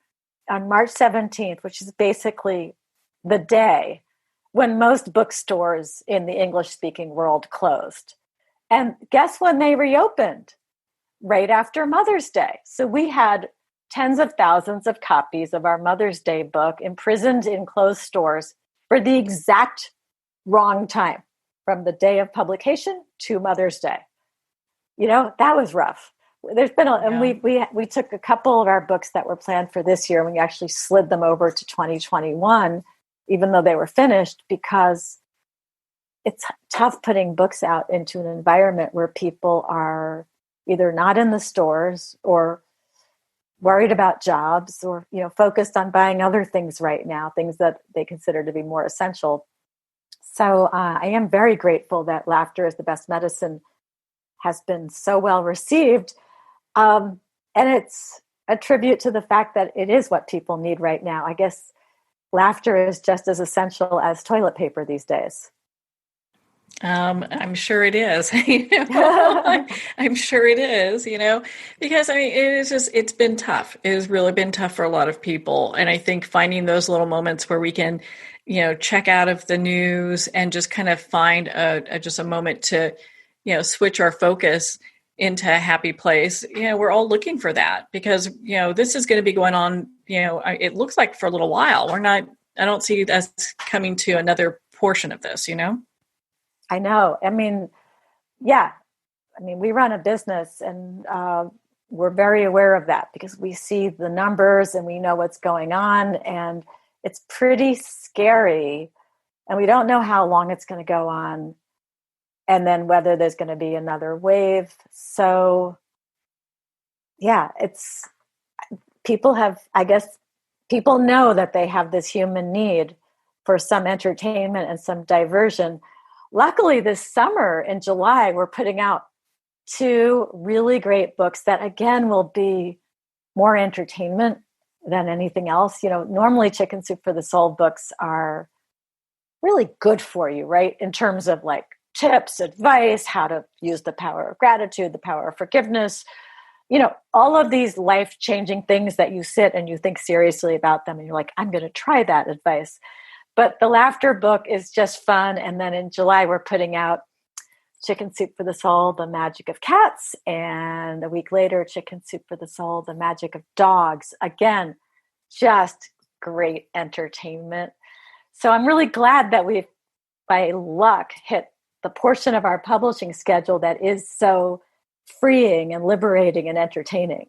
on March 17th, which is basically the day when most bookstores in the English-speaking world closed. And guess when they reopened? Right after Mother's Day. So we had tens of thousands of copies of our Mother's Day book imprisoned in closed stores for the exact wrong time, from the day of publication to Mother's Day. That was rough. There's been and we took a couple of our books that were planned for this year, and we actually slid them over to 2021, even though they were finished, because it's tough putting books out into an environment where people are either not in the stores or worried about jobs, or focused on buying other things right now, things that they consider to be more essential. So I am very grateful that Laughter is the Best Medicine has been so well received. And it's a tribute to the fact that it is what people need right now. I guess laughter is just as essential as toilet paper these days. I'm sure it is. I'm sure it is, because it's been tough. It has really been tough for a lot of people. And I think finding those little moments where we can, check out of the news and just kind of find just a moment to, switch our focus into a happy place. We're all looking for that because, this is going to be going on, it looks like for a little while. I don't see us coming to another portion of this, I know. We run a business and we're very aware of that because we see the numbers and we know what's going on, and it's pretty scary, and we don't know how long it's going to go on and then whether there's going to be another wave. So yeah, people know that they have this human need for some entertainment and some diversion. Luckily, this summer in July, we're putting out 2 really great books that, again, will be more entertainment than anything else. Normally Chicken Soup for the Soul books are really good for you, right? In terms of like tips, advice, how to use the power of gratitude, the power of forgiveness, all of these life-changing things that you sit and you think seriously about them and you're like, I'm going to try that advice. But the laughter book is just fun. And then in July, we're putting out Chicken Soup for the Soul, The Magic of Cats. And a week later, Chicken Soup for the Soul, The Magic of Dogs. Again, just great entertainment. So I'm really glad that we've, by luck, hit the portion of our publishing schedule that is so freeing and liberating and entertaining.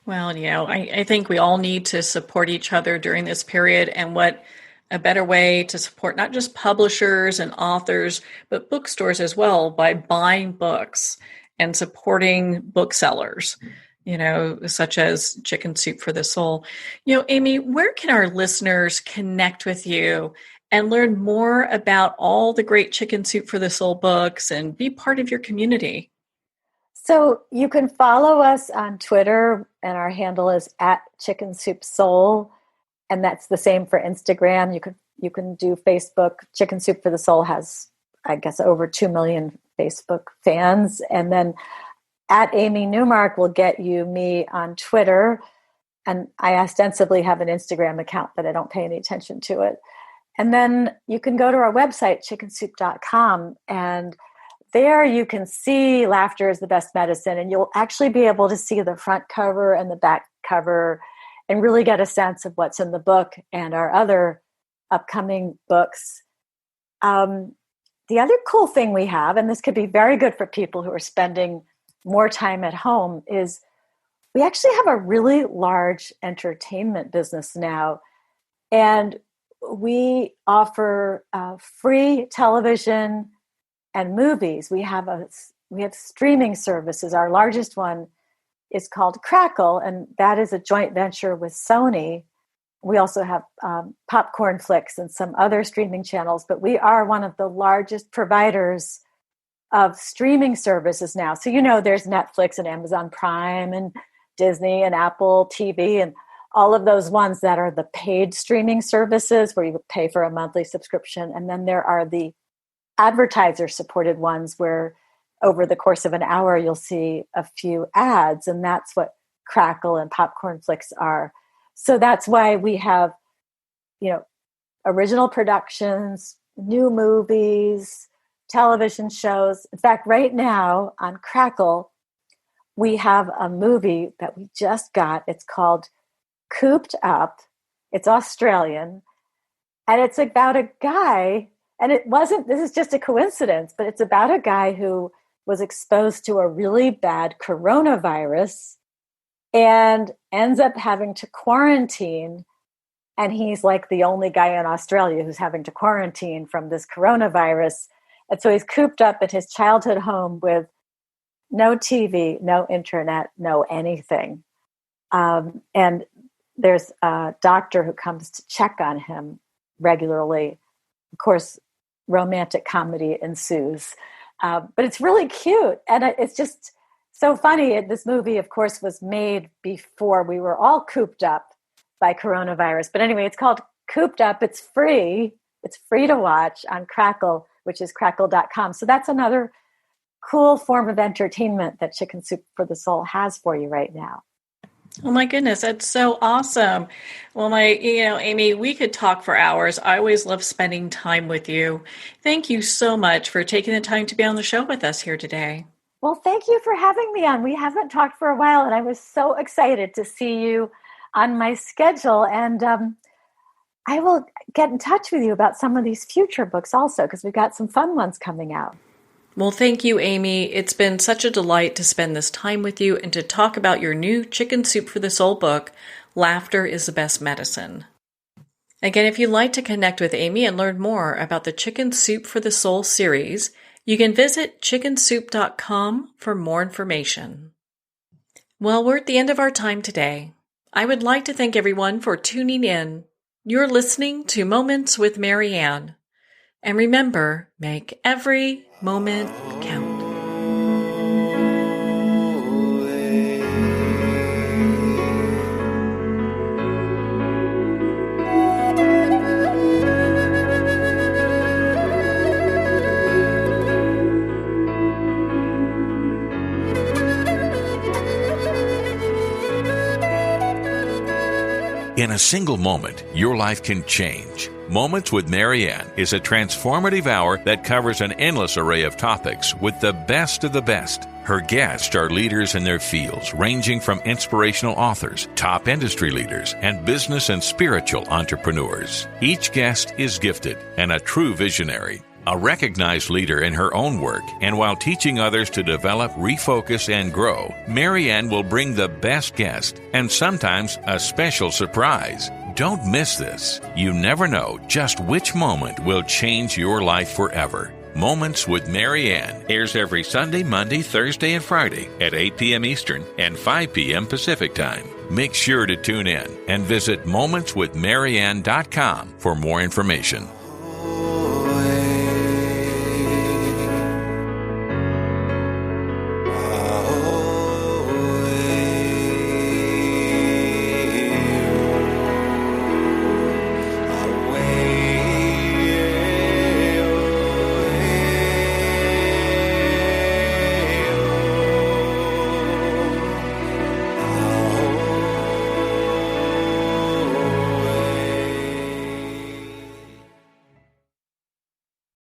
Well, I think we all need to support each other during this period, and what a better way to support not just publishers and authors, but bookstores as well by buying books and supporting booksellers, such as Chicken Soup for the Soul. Amy, where can our listeners connect with you and learn more about all the great Chicken Soup for the Soul books and be part of your community? So you can follow us on Twitter, and our handle is @ChickenSoupSoul, and that's the same for Instagram. You can do Facebook. Chicken Soup for the Soul has, I guess, over 2 million Facebook fans, and then @Amy Newmark will get me on Twitter, and I ostensibly have an Instagram account, but I don't pay any attention to it. And then you can go to our website, chickensoup.com, and there you can see Laughter is the Best Medicine, and you'll actually be able to see the front cover and the back cover and really get a sense of what's in the book and our other upcoming books. The other cool thing we have, and this could be very good for people who are spending more time at home, is we actually have a really large entertainment business now. And we offer free television and movies. We have streaming services. Our largest one is called Crackle, and that is a joint venture with Sony. We also have Popcorn Flicks and some other streaming channels, but we are one of the largest providers of streaming services now. So there's Netflix and Amazon Prime and Disney and Apple TV and all of those ones that are the paid streaming services where you pay for a monthly subscription. And then there are the advertiser-supported ones where over the course of an hour, you'll see a few ads, and that's what Crackle and Popcorn Flicks are. So that's why we have, original productions, new movies, television shows. In fact, right now on Crackle, we have a movie that we just got. It's called Cooped Up. It's Australian, and it's about a guy. And this is just a coincidence, but it's about a guy who was exposed to a really bad coronavirus and ends up having to quarantine. And he's like the only guy in Australia who's having to quarantine from this coronavirus. And so he's cooped up in his childhood home with no TV, no internet, no anything. And there's a doctor who comes to check on him regularly. Of course, romantic comedy ensues. But it's really cute. And it's just so funny. This movie, of course, was made before we were all cooped up by coronavirus. But anyway, it's called Cooped Up. It's free. It's free to watch on Crackle, which is crackle.com. So that's another cool form of entertainment that Chicken Soup for the Soul has for you right now. Oh my goodness, that's so awesome. Well, Amy, we could talk for hours. I always love spending time with you. Thank you so much for taking the time to be on the show with us here today. Well, thank you for having me on. We haven't talked for a while, and I was so excited to see you on my schedule. And I will get in touch with you about some of these future books also, because we've got some fun ones coming out. Well, thank you, Amy. It's been such a delight to spend this time with you and to talk about your new Chicken Soup for the Soul book, Laughter is the Best Medicine. Again, if you'd like to connect with Amy and learn more about the Chicken Soup for the Soul series, you can visit chickensoup.com for more information. Well, we're at the end of our time today. I would like to thank everyone for tuning in. You're listening to Moments with Marianne. And remember, make every moment count. In a single moment, your life can change. Moments with Marianne is a transformative hour that covers an endless array of topics with the best of the best. Her guests are leaders in their fields, ranging from inspirational authors, top industry leaders, and business and spiritual entrepreneurs. Each guest is gifted and a true visionary, a recognized leader in her own work, and while teaching others to develop, refocus, and grow, Marianne will bring the best guest and sometimes a special surprise. Don't miss this. You never know just which moment will change your life forever. Moments with Marianne airs every Sunday, Monday, Thursday, and Friday at 8 p.m. Eastern and 5 p.m. Pacific Time. Make sure to tune in and visit momentswithmarianne.com for more information.